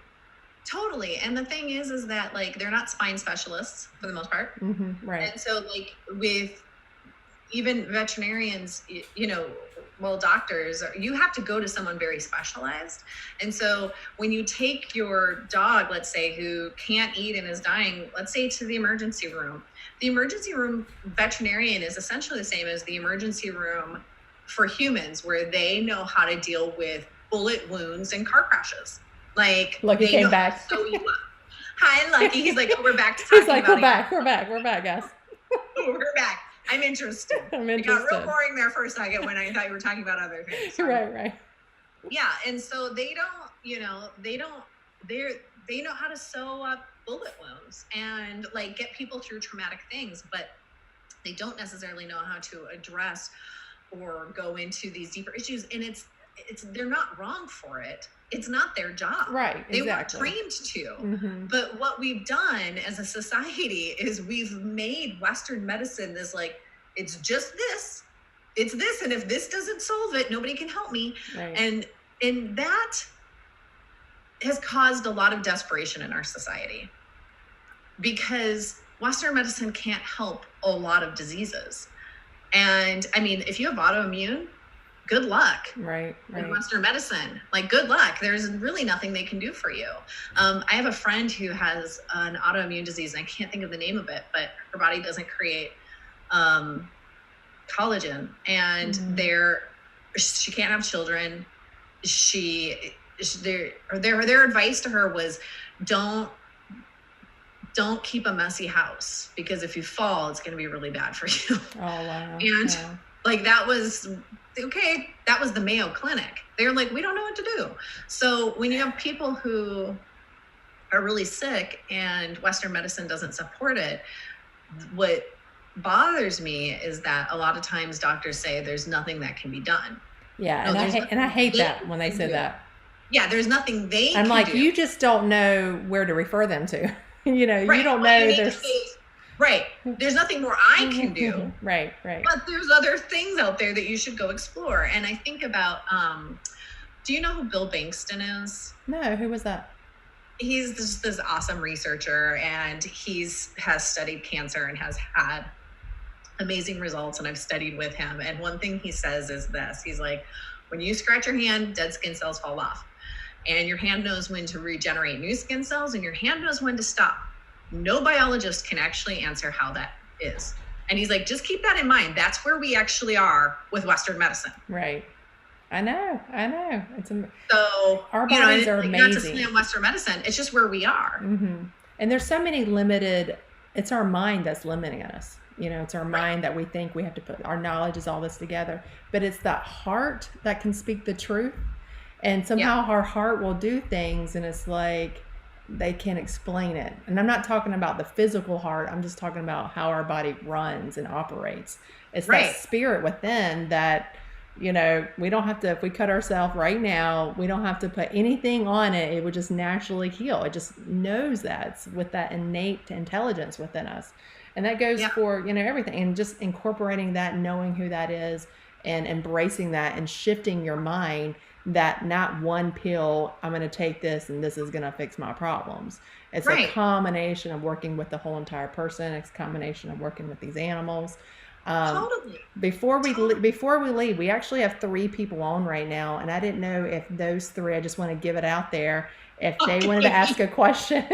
Totally. And the thing is that, like, they're not spine specialists for the most part. Mm-hmm, right. And so, like, with even veterinarians, doctors, you have to go to someone very specialized. And so when you take your dog, let's say, who can't eat and is dying, let's say, to the emergency room veterinarian is essentially the same as the emergency room for humans, where they know how to deal with bullet wounds and car crashes. Like, Lucky came back. Hi, Lucky. He's like, oh, we're back to talking about we're back, guys. We're back. I'm interested. It got real boring there for a second when I thought you were talking about other things. So, right. Yeah, and so they know how to sew up bullet wounds and, like, get people through traumatic things, but they don't necessarily know how to address or go into these deeper issues. And they're not wrong for it. It's not their job. Right. They weren't trained to. Mm-hmm. But what we've done as a society is we've made Western medicine this, like, it's just this. It's this. And if this doesn't solve it, nobody can help me. Right. And that has caused a lot of desperation in our society, because Western medicine can't help a lot of diseases. And I mean, if you have autoimmune, good luck. Right. In Western medicine, like, good luck. There's really nothing they can do for you. I have a friend who has an autoimmune disease, and I can't think of the name of it, but her body doesn't create collagen, and she can't have children. Their advice to her was, don't keep a messy house, because if you fall, it's going to be really bad for you. Oh, wow. And like, that was the Mayo Clinic. They're like, we don't know what to do. So when you have people who are really sick and Western medicine doesn't support it, what bothers me is that a lot of times doctors say there's nothing that can be done. Yeah, and I hate that when they say that. Yeah, there's nothing they can do. I'm like, you just don't know where to refer them to. You don't know there's... Right. There's nothing more I can do. Right. But there's other things out there that you should go explore. And I think about, do you know who Bill Bankston is? No, who was that? He's this awesome researcher, and has studied cancer and has had amazing results. And I've studied with him. And one thing he says is this. He's like, when you scratch your hand, dead skin cells fall off. And your hand knows when to regenerate new skin cells, and your hand knows when to stop. No biologist can actually answer how that is. And he's like, just keep that in mind. That's where we actually are with Western medicine. Right. I know. So our bodies are amazing. Not to slam Western medicine. It's just where we are. Mm-hmm. And there's so many it's our mind that's limiting us. It's our mind that we think we have to put, our knowledge is all this together, but it's that heart that can speak the truth. And somehow our heart will do things, and it's like, they can't explain it. And I'm not talking about the physical heart. I'm just talking about how our body runs and operates. It's that spirit within that, we don't have to, if we cut ourselves right now, we don't have to put anything on it. It would just naturally heal. It just knows that. It's with that innate intelligence within us. And that goes for, everything. And just incorporating that, knowing who that is, and embracing that and shifting your mind that not one pill, I'm going to take this and this is going to fix my problems. It's a combination of working with the whole entire person. It's a combination of working with these animals. Totally. Before we leave, we actually have 3 people on right now, and I didn't know if those 3, I just want to give it out there, if they wanted to ask a question.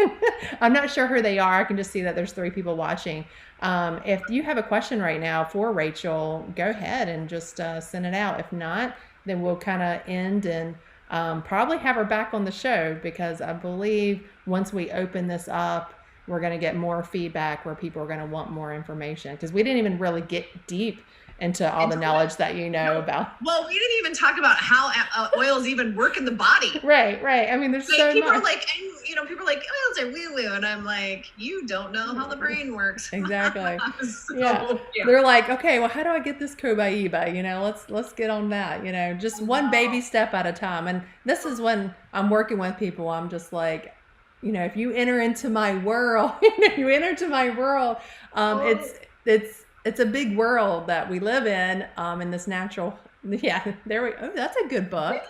I'm not sure who they are. I can just see that there's 3 people watching. If you have a question right now for Rachel, go ahead and just send it out. If not, then we'll kind of end and probably have her back on the show, because I believe once we open this up, we're going to get more feedback where people are going to want more information, because we didn't even really get deep into all the knowledge that about. Well, we didn't even talk about how oils even work in the body. Right. I mean, there's so people much. Are like, and, people are like, oils are woo-woo, and I'm like, you don't know how the brain works. Exactly. So, they're like, okay, well, how do I get this Cobaiba? Let's get on that. Just one baby step at a time. And this is when I'm working with people. I'm just like, if you enter into my world, it's a big world that we live in this natural. Yeah, there we go. Oh, that's a good book.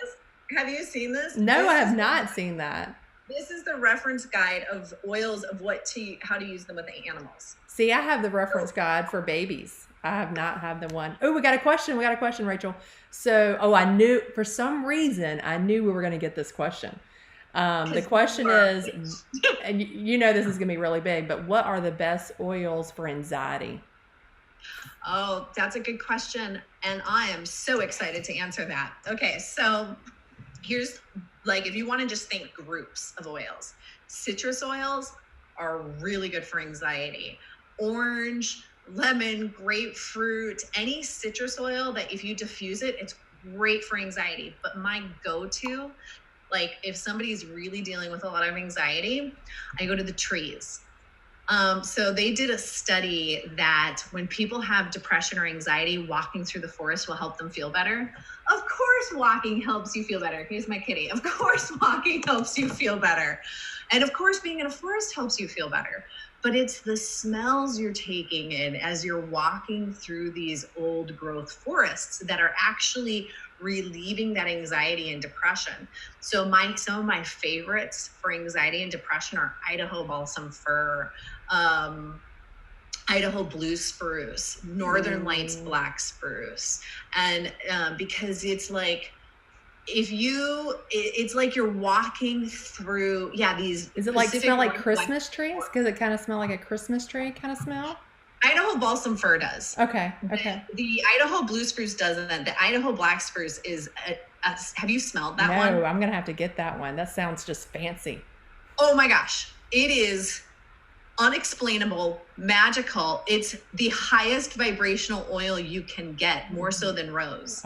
Have you seen this? No, I have not seen that. This is the reference guide of oils of how to use them with animals. See, I have the reference guide for babies. I have not had the one. Oh, we got a question, Rachel. So, I knew, for some reason, we were going to get this question. The question is, and this is going to be really big, but what are the best oils for anxiety? Oh, that's a good question. And I am so excited to answer that. Okay. So here's if you want to just think groups of oils, citrus oils are really good for anxiety. Orange, lemon, grapefruit, any citrus oil that if you diffuse it, it's great for anxiety. But my go-to, if somebody's really dealing with a lot of anxiety, I go to the trees. So they did a study that when people have depression or anxiety, walking through the forest will help them feel better. Of course, walking helps you feel better. Here's my kitty. Of course, walking helps you feel better. And of course, being in a forest helps you feel better. But it's the smells you're taking in as you're walking through these old growth forests that are actually relieving that anxiety and depression. So some of my favorites for anxiety and depression are Idaho balsam fir, Idaho blue spruce, Northern Lights black spruce. And because it's it's like you're walking through, these. Is it smell like Christmas trees? Because it kind of smell like a Christmas tree kind of smell? Idaho balsam fir does. Okay. The Idaho blue spruce doesn't. The Idaho black spruce is have you smelled that one? No, I'm going to have to get that one. That sounds just fancy. Oh my gosh. It is unexplainable, magical. It's the highest vibrational oil you can get, more so than rose.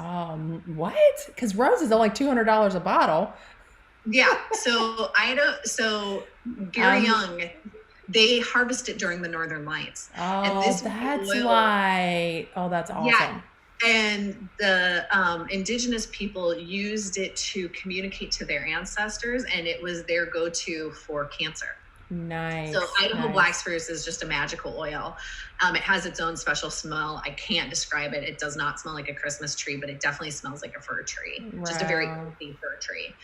What? Because rose is only $200 a bottle. Yeah. So Gary Young, they harvest it during the Northern Lights. Oh, and that's why. Oh, that's awesome. Yeah. And the indigenous people used it to communicate to their ancestors, and it was their go-to for cancer. Nice. So Idaho black spruce is just a magical oil. It has its own special smell. I can't describe it. It does not smell like a Christmas tree, but it definitely smells like a fir tree. Wow. Just a very earthy fir tree.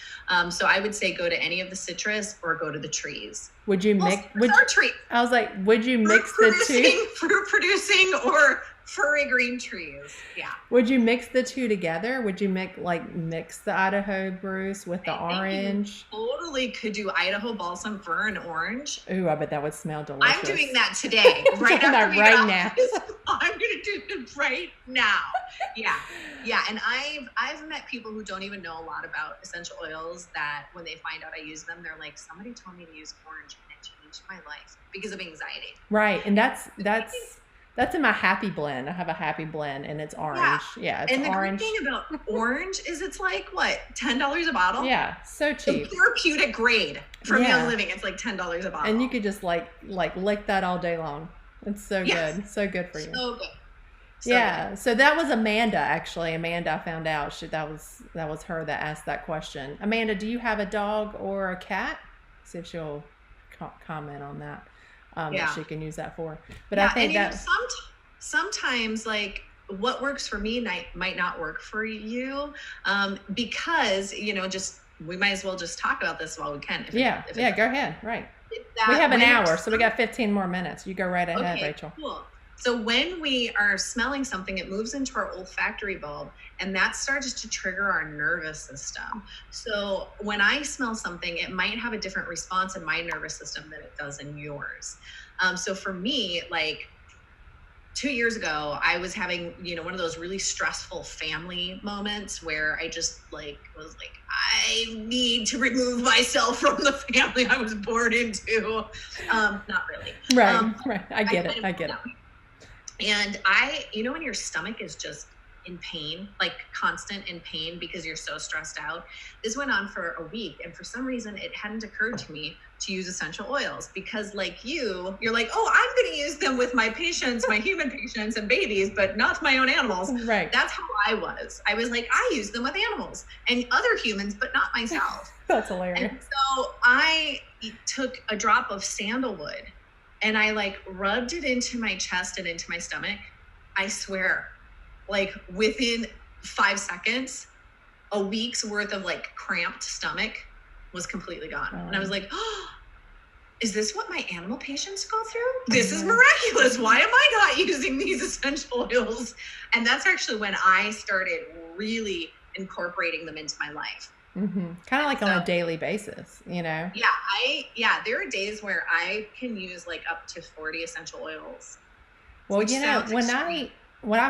So I would say go to any of the citrus or go to the trees. Would you mix? Tree. I was like, would you mix the two? Fruit producing or furry green trees. Yeah. Would you mix the two together? Would you mix the Idaho Bruce with the orange? Totally could do Idaho balsam fir and orange. Ooh, I bet that would smell delicious. I'm doing that today. Right after we right now. I'm gonna do it right now. Yeah. And I've met people who don't even know a lot about essential oils that when they find out I use them, they're like, somebody told me to use orange and it changed my life because of anxiety. Right. And that's in my happy blend. I have a happy blend and it's orange. Yeah, it's and the orange. great thing about orange is it's like what, $10 a bottle? Yeah, so cheap. The therapeutic grade from Young Living, it's like $10 a bottle. And you could just like lick that all day long. It's so good. So good for you. So good. So that was Amanda actually. Amanda, I found out that was her that asked that question. Amanda, do you have a dog or a cat? See if she'll comment on that. That she can use that for. But I think that sometimes like what works for me might not work for you, because, just, we might as well just talk about this while we can. Go ahead. Right. We have an hour, so we got 15 more minutes. You go right ahead, okay, Rachel. Cool. So when we are smelling something, it moves into our olfactory bulb, and that starts to trigger our nervous system. So when I smell something, it might have a different response in my nervous system than it does in yours. So for me, like 2 years ago, I was having, one of those really stressful family moments where I just was like, I need to remove myself from the family I was born into. Not really. Right. I get it. And when your stomach is just in pain, like constant in pain because you're so stressed out. This went on for a week. And for some reason, it hadn't occurred to me to use essential oils because like you're like, oh, I'm going to use them with my patients, my human patients and babies, but not my own animals. Right. That's how I was. I was like, I use them with animals and other humans, but not myself. That's hilarious. And so I took a drop of sandalwood and I rubbed it into my chest and into my stomach. I swear, within 5 seconds, a week's worth of cramped stomach was completely gone. And I was like, oh, is this what my animal patients go through? This is miraculous. Why am I not using these essential oils? And that's actually when I started really incorporating them into my life. Mm-hmm. Kind of like on a daily basis, Yeah, there are days where I can use up to 40 essential oils. Well, my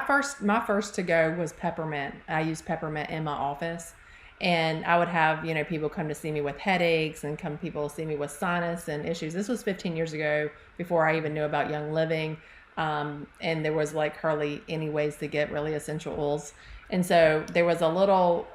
first to go was peppermint. I used peppermint in my office, and I would have, people come to see me with headaches and people see me with sinus and issues. This was 15 years ago before I even knew about Young Living. And there was hardly any ways to get really essential oils. And so there was a little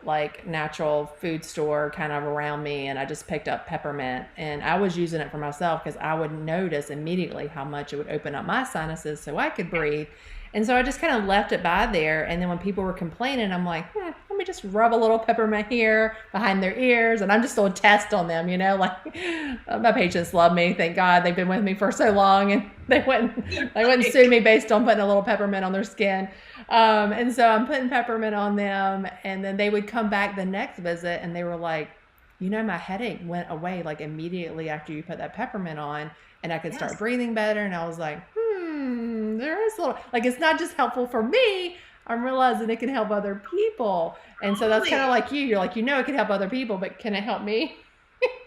natural food store kind of around me, and I just picked up peppermint, and I was using it for myself because I would notice immediately how much it would open up my sinuses so I could breathe. And so I just kind of left it by there. And then when people were complaining, I'm like, let me just rub a little peppermint here behind their ears. And I'm just doing a test on them, my patients love me. Thank God they've been with me for so long, and they wouldn't sue me based on putting a little peppermint on their skin. And so I'm putting peppermint on them, and then they would come back the next visit and they were like, my headache went away immediately after you put that peppermint on, and I could start breathing better. And I was like, there is a little, it's not just helpful for me. I'm realizing it can help other people. And so that's kind of like you're like, it can help other people, but can it help me?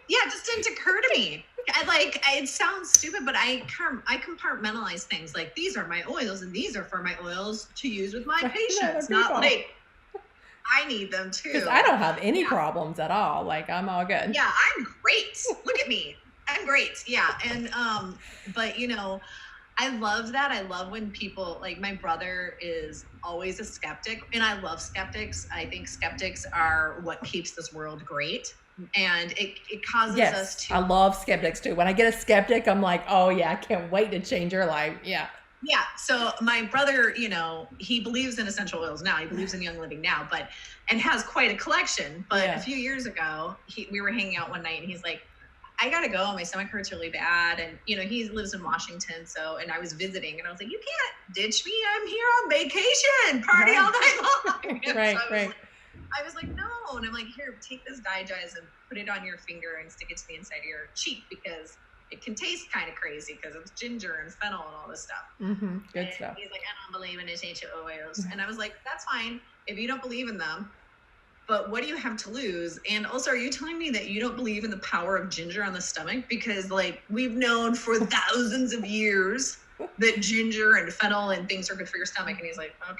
Yeah, it just didn't occur to me. It sounds stupid, but I compartmentalize things. These are my oils and these are for my oils to use with my patients. Not I need them too. Because I don't have any problems at all. I'm all good. Yeah, I'm great. Look at me. I'm great. Yeah. And, but I love that. I love when people, my brother is always a skeptic, and I love skeptics. I think skeptics are what keeps this world great. And it causes us to. I love skeptics too. When I get a skeptic, I'm like, oh yeah, I can't wait to change your life. Yeah. Yeah. So my brother, he believes in essential oils now. He believes in Young Living now, and has quite a collection. But a few years ago, we were hanging out one night, and he's like, I gotta go. My stomach hurts really bad. And, he lives in Washington. And I was visiting, and I was like, you can't ditch me. I'm here on vacation, party all night long. Right. I was like, no. And I'm like, here, take this digest and put it on your finger and stick it to the inside of your cheek because it can taste kind of crazy because it's ginger and fennel and all this stuff. Mm-hmm. Good stuff. He's like, I don't believe in essential oils. And I was like, that's fine if you don't believe in them. But what do you have to lose? And also, are you telling me that you don't believe in the power of ginger on the stomach? Because we've known for thousands of years that ginger and fennel and things are good for your stomach. And he's like, okay.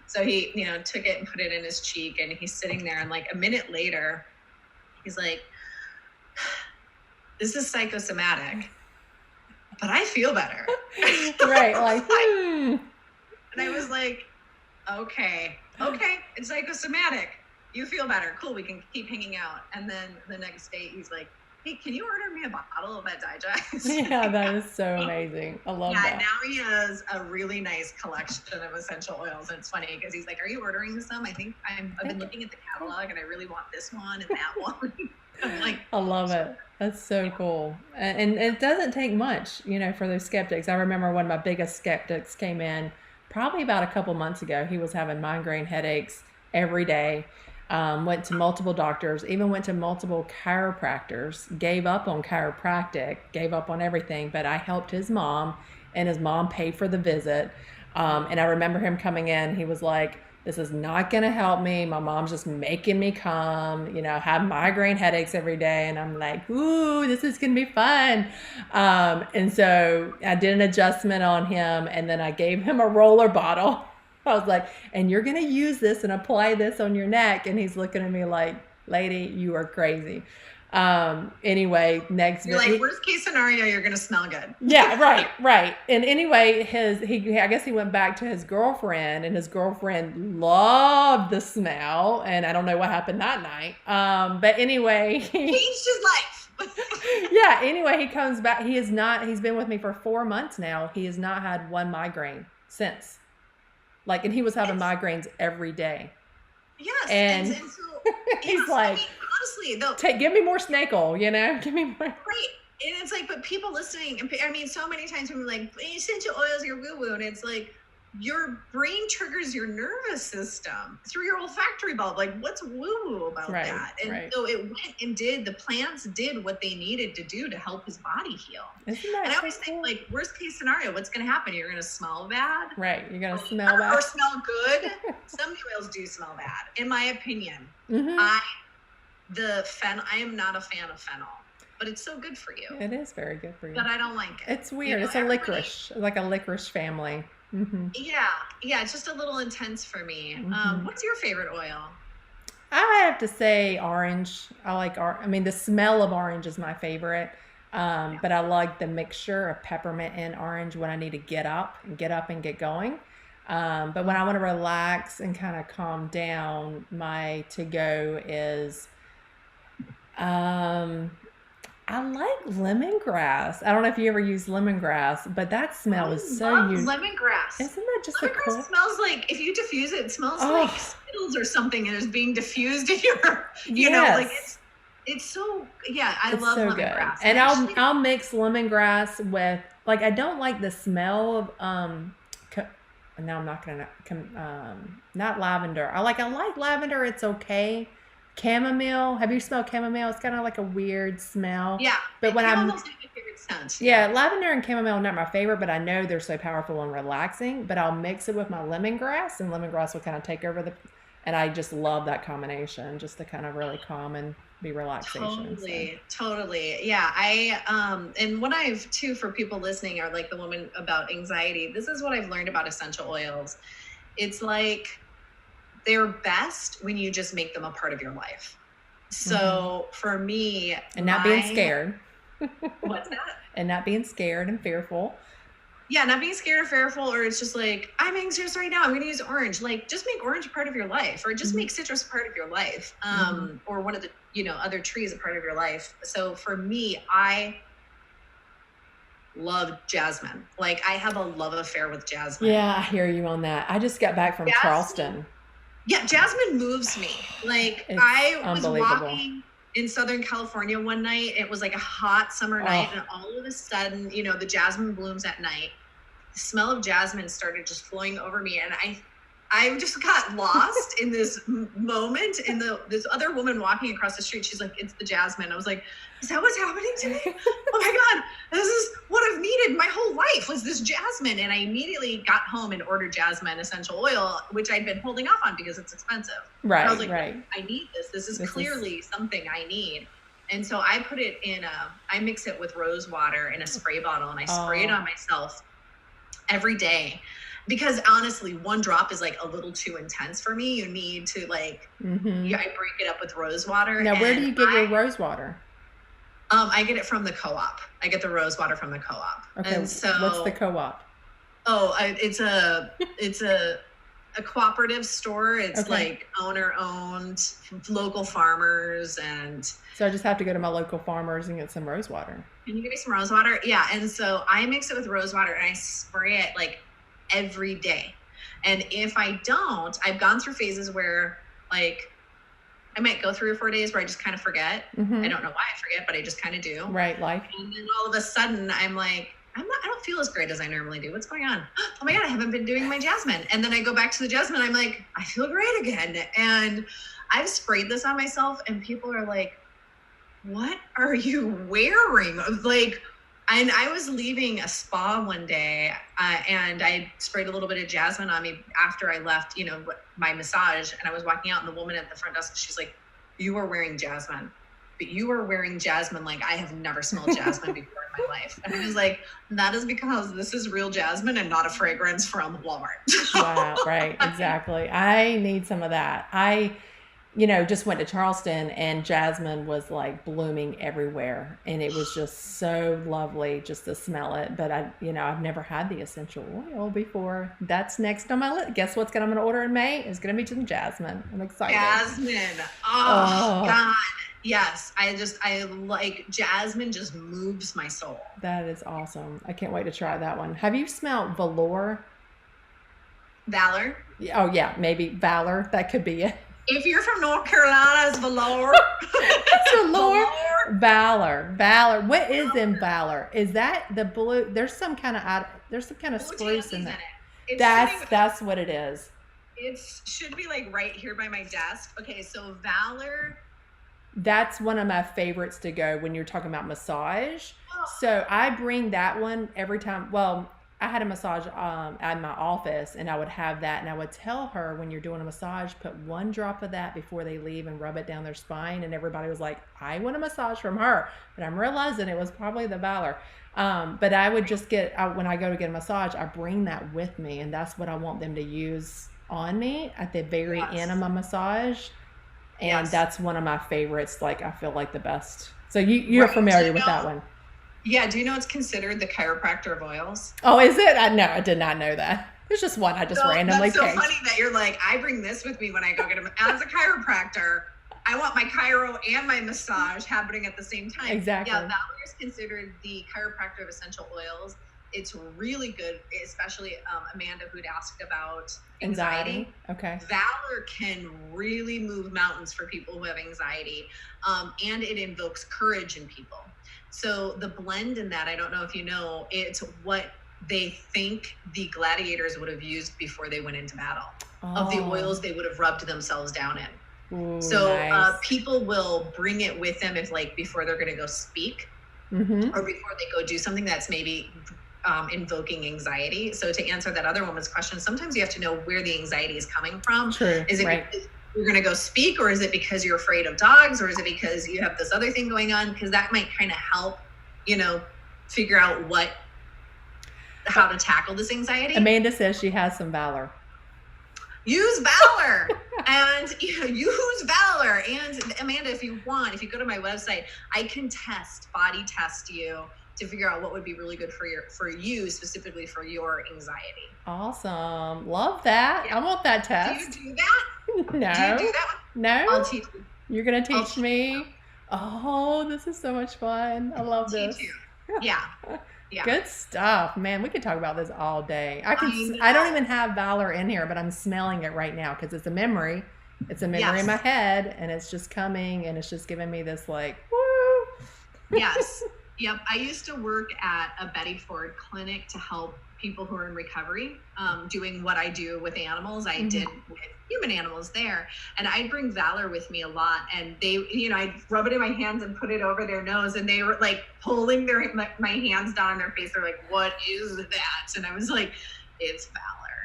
So he, took it and put it in his cheek, and he's sitting there, and a minute later, he's like, this is psychosomatic, but I feel better. Right. And I was like, okay, it's psychosomatic. You feel better. Cool. We can keep hanging out. And then the next day he's like, hey, can you order me a bottle of that digest? Yeah, that is so amazing. I love that. Yeah, now he has a really nice collection of essential oils. And it's funny because he's like, are you ordering some? I think I've been looking at the catalog and I really want this one and that one. I'm like, I love it. That's so cool. And it doesn't take much, for those skeptics. I remember one of my biggest skeptics came in probably about a couple months ago, he was having migraine headaches every day. Went to multiple doctors, even went to multiple chiropractors, gave up on chiropractic, gave up on everything, but I helped his mom, and his mom paid for the visit. And I remember him coming in, he was like, this is not going to help me. My mom's just making me come, have migraine headaches every day. And I'm like, ooh, this is going to be fun. And so I did an adjustment on him, and then I gave him a roller bottle. I was like, and you're going to use this and apply this on your neck. And he's looking at me like, lady, you are crazy. Anyway, next you're like, worst case scenario, you're going to smell good. Yeah, right. And anyway, I guess he went back to his girlfriend, and his girlfriend loved the smell. And I don't know what happened that night. But anyway, changed his life. Yeah. Anyway, he comes back. He's been with me for 4 months now. He has not had one migraine since. And he was having migraines every day. Yes. And so, he's like, honestly, though, give me more snake oil, give me more. Right. And it's like, but people listening, so many times when we're like, essential oils, your woo-woo. And it's like, your brain triggers your nervous system through your olfactory bulb. Like, what's woo-woo about that? And so it went and the plants did what they needed to do to help his body heal. Isn't that and I always think, worst case scenario, what's going to happen? You're going to smell bad. Right. You're going to smell bad. Or smell good. Some oils do smell bad, in my opinion. Mm-hmm. I am not a fan of fennel, but it's so good for you. It is very good for you. But I don't like it. It's weird. It's a licorice, like a licorice family. Mm-hmm. Yeah, it's just a little intense for me. Mm-hmm. What's your favorite oil? I have to say orange. I like the smell of orange is my favorite. But I like the mixture of peppermint and orange when I need to get up and get going. But when I want to relax and kind of calm down, my to-go is I like lemongrass. I don't know if you ever use lemongrass, but that smell is so unique. Lemongrass. Isn't that just lemongrass smells like, if you diffuse it, it smells like Skittles or something, and it's being diffused in your, it's so, I love so lemongrass. Good. And I'll mix lemongrass with, I don't like the smell of, now I'm not going to, not lavender. I like lavender. It's okay. Chamomile. Have you smelled chamomile? It's kind of like a weird smell. Yeah. But when chamomile's my favorite scent. Yeah, lavender and chamomile are not my favorite, but I know they're so powerful and relaxing. But I'll mix it with my lemongrass, and lemongrass will kind of take over and I just love that combination, just to kind of really calm and be relaxation. Totally. Yeah. And what I've too, for people listening, are like the woman about anxiety. This is what I've learned about essential oils. It's like, they're best when you just make them a part of your life. So for me, and not being scared. What's that? And not being scared and fearful. Yeah, not being scared or fearful, or it's just like, I'm anxious right now, I'm going to use orange. Just make orange a part of your life, or just make citrus a part of your life, or one of the other trees a part of your life. So for me, I love jasmine. I have a love affair with jasmine. Yeah, I hear you on that. I just got back from Charleston. Yeah, jasmine moves me. I was walking in Southern California one night. It was like a hot summer night, and all of a sudden, the jasmine blooms at night. The smell of jasmine started just flowing over me, and I just got lost in this moment. And this other woman walking across the street, she's like, "It's the jasmine." I was like, "Is that what's happening to me? Oh my God, this is what I've needed my whole life, was this jasmine." And I immediately got home and ordered jasmine essential oil, which I'd been holding off on because it's expensive. Right. And I was like, I need this. This is clearly something I need. And so I put it I mix it with rose water in a spray bottle, and I spray it on myself every day. Because honestly, one drop is a little too intense for me. You need to I break it up with rose water. Now, where do you get your rose water? I get it from the co-op. I get the rose water from the co-op. Okay. And so, what's the co-op? It's a cooperative store. It's owner owned, local farmers, and so I just have to go to my local farmers and get some rose water. Can you give me some rose water? Yeah. And so I mix it with rose water, and I spray it every day. And if I don't, I've gone through phases where I might go 3 or 4 days where I just kind of forget. I don't know why I forget, but I just kind of do. Right. Life. And then all of a sudden I'm like, I don't feel as great as I normally do. What's going on? Oh my God, I haven't been doing my jasmine. And then I go back to the jasmine. I'm like, I feel great again. And I've sprayed this on myself and people are like, what are you wearing? Like, and I was leaving a spa one day and I sprayed a little bit of jasmine on me after I left, you know, my massage. And I was walking out and the woman at the front desk, she's like, you are wearing jasmine, but you are wearing jasmine like I have never smelled jasmine before in my life. And I was like, that is because this is real jasmine and not a fragrance from Walmart. Wow, right, exactly. I need some of that. I just went to Charleston and jasmine was like blooming everywhere. And it was just so lovely just to smell it. But I've never had the essential oil before. That's next on my list. Guess what I'm going to order in May? It's going to be some jasmine. I'm excited. Jasmine. Oh. God. Yes. I like jasmine, just moves my soul. That is awesome. I can't wait to try that one. Have you smelled Valor? Valor? Oh yeah, maybe Valor. That could be it. If you're from North Carolina, it's Valor. Valor. Valor. What is in Valor? Is that the blue? There's some kind of spruce in it. That's what it is. It should be like right here by my desk. Okay, so Valor. That's one of my favorites to go when you're talking about massage. Oh. So I bring that one every time. Well, I had a massage at my office and I would have that and I would tell her when you're doing a massage, put 1 drop of that before they leave and rub it down their spine. And everybody was like, I want a massage from her. But I'm realizing it was probably the Valor. But I would just when I go to get a massage, I bring that with me. And that's what I want them to use on me at the very end of my massage. And that's one of my favorites. Like, I feel like the best. So you're familiar with that one. Yeah, do you know it's considered the chiropractor of oils? Oh, is it? I did not know that. There's just one I just randomly picked. That's so funny that you're like, I bring this with me when I go get a as a chiropractor. I want my chiro and my massage happening at the same time. Exactly. Yeah, Valor is considered the chiropractor of essential oils. It's really good, especially Amanda, who'd asked about anxiety. Okay. Valor can really move mountains for people who have anxiety, and it invokes courage in people. So the blend in that, I don't know if you know, it's what they think the gladiators would have used before they went into battle, of the oils they would have rubbed themselves down in. Ooh, so nice. People will bring it with them if like before they're going to go speak or before they go do something that's maybe invoking anxiety. So to answer that other woman's question, sometimes you have to know where the anxiety is coming from. True. Is it because you're going to go speak, or is it because you're afraid of dogs, or is it because you have this other thing going on? Because that might kind of help, figure out how to tackle this anxiety. Amanda says she has some Valor. Use Valor and use Valor. And Amanda, if you go to my website, I can body test you to figure out what would be really good for you, specifically for your anxiety. Awesome. Love that. Yeah. I want that test. Do you do that? No. Do you do that? No. I'll teach you. You're going to teach me? Oh, this is so much fun. I love this. Teach you. Yeah. Yeah. Good stuff. Man, we could talk about this all day. I don't even have Valor in here, but I'm smelling it right now because it's a memory. It's a memory in my head, and it's just coming, and it's just giving me this like, woo. Yes. Yep. I used to work at a Betty Ford clinic to help people who are in recovery, doing what I do with animals. I did with human animals there. And I'd bring Valor with me a lot. And they, I'd rub it in my hands and put it over their nose. And they were like pulling my hands down on their face. They're like, what is that? And I was like, it's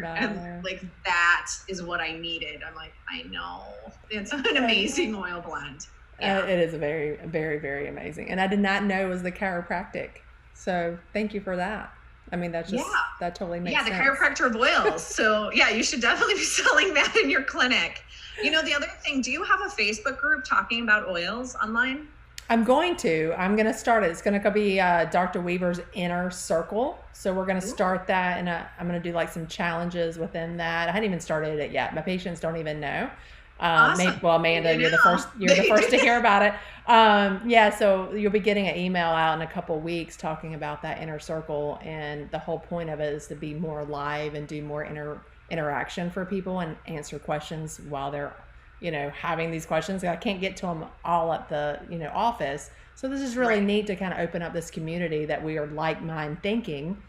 Valor. And like, that is what I needed. I'm like, I know. It's an amazing oil blend. Yeah. It is very, very, very amazing. And I did not know it was the chiropractic. So thank you for that. I mean, that totally makes sense. Yeah, the chiropractor of oils. So yeah, you should definitely be selling that in your clinic. The other thing, do you have a Facebook group talking about oils online? I'm going to start it. It's going to be Dr. Weaver's Inner Circle. So we're going to start that, and I'm going to do like some challenges within that. I hadn't even started it yet. My patients don't even know. Awesome. Amanda, you're the first to hear about it. So you'll be getting an email out in a couple weeks talking about that inner circle, and the whole point of it is to be more live and do more interaction for people and answer questions while they're having these questions. I can't get to them all at the, office. So this is really neat to kind of open up this community that we are like-minded thinking.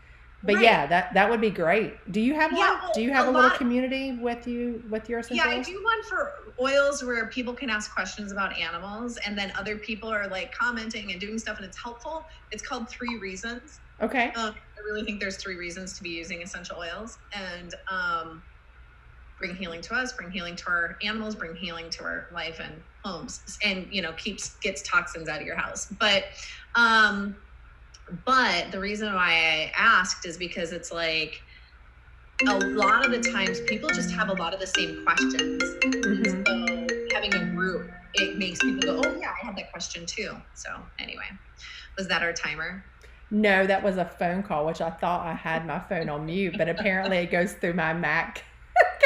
But yeah, that would be great. Do you have one? Do you have a little community with your essentials? Yeah, I do one for oils where people can ask questions about animals, and then other people are like commenting and doing stuff, and it's helpful. It's called 3 Reasons. Okay. I really think there's 3 reasons to be using essential oils, and bring healing to us, bring healing to our animals, bring healing to our life and homes, and gets toxins out of your house. But the reason why I asked is because it's like a lot of the times people just have a lot of the same questions. Mm-hmm. So having a group, it makes people go, oh yeah, I had that question too. So anyway, was that our timer? No, that was a phone call, which I thought I had my phone on mute, but apparently it goes through my Mac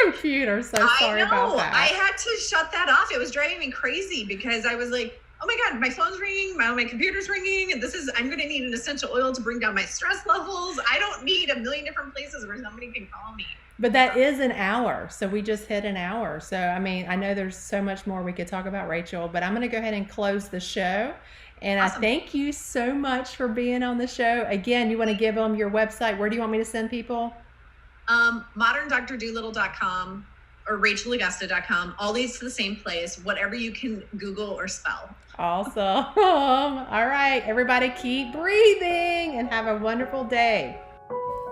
computer. So sorry about that. I had to shut that off. It was driving me crazy because I was like, oh my God, my phone's ringing, my computer's ringing, and I'm going to need an essential oil to bring down my stress levels. I don't need a million different places where somebody can call me. But that is an hour. So we just hit an hour. So, I know there's so much more we could talk about, Rachel, but I'm going to go ahead and close the show. And awesome. I thank you so much for being on the show. Again, you want to give them your website. Where do you want me to send people? moderndrdolittle.com or rachelaugusta.com. All leads to the same place, whatever you can Google or spell. Awesome. All right, everybody keep breathing and have a wonderful day.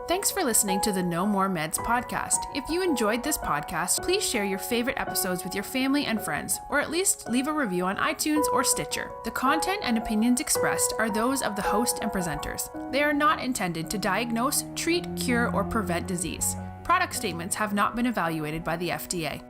Thanks for listening to the No More Meds podcast. If you enjoyed this podcast, please share your favorite episodes with your family and friends, or at least leave a review on iTunes or Stitcher. The content and opinions expressed are those of the host and presenters. They are not intended to diagnose, treat, cure, or prevent disease. Product statements have not been evaluated by the FDA.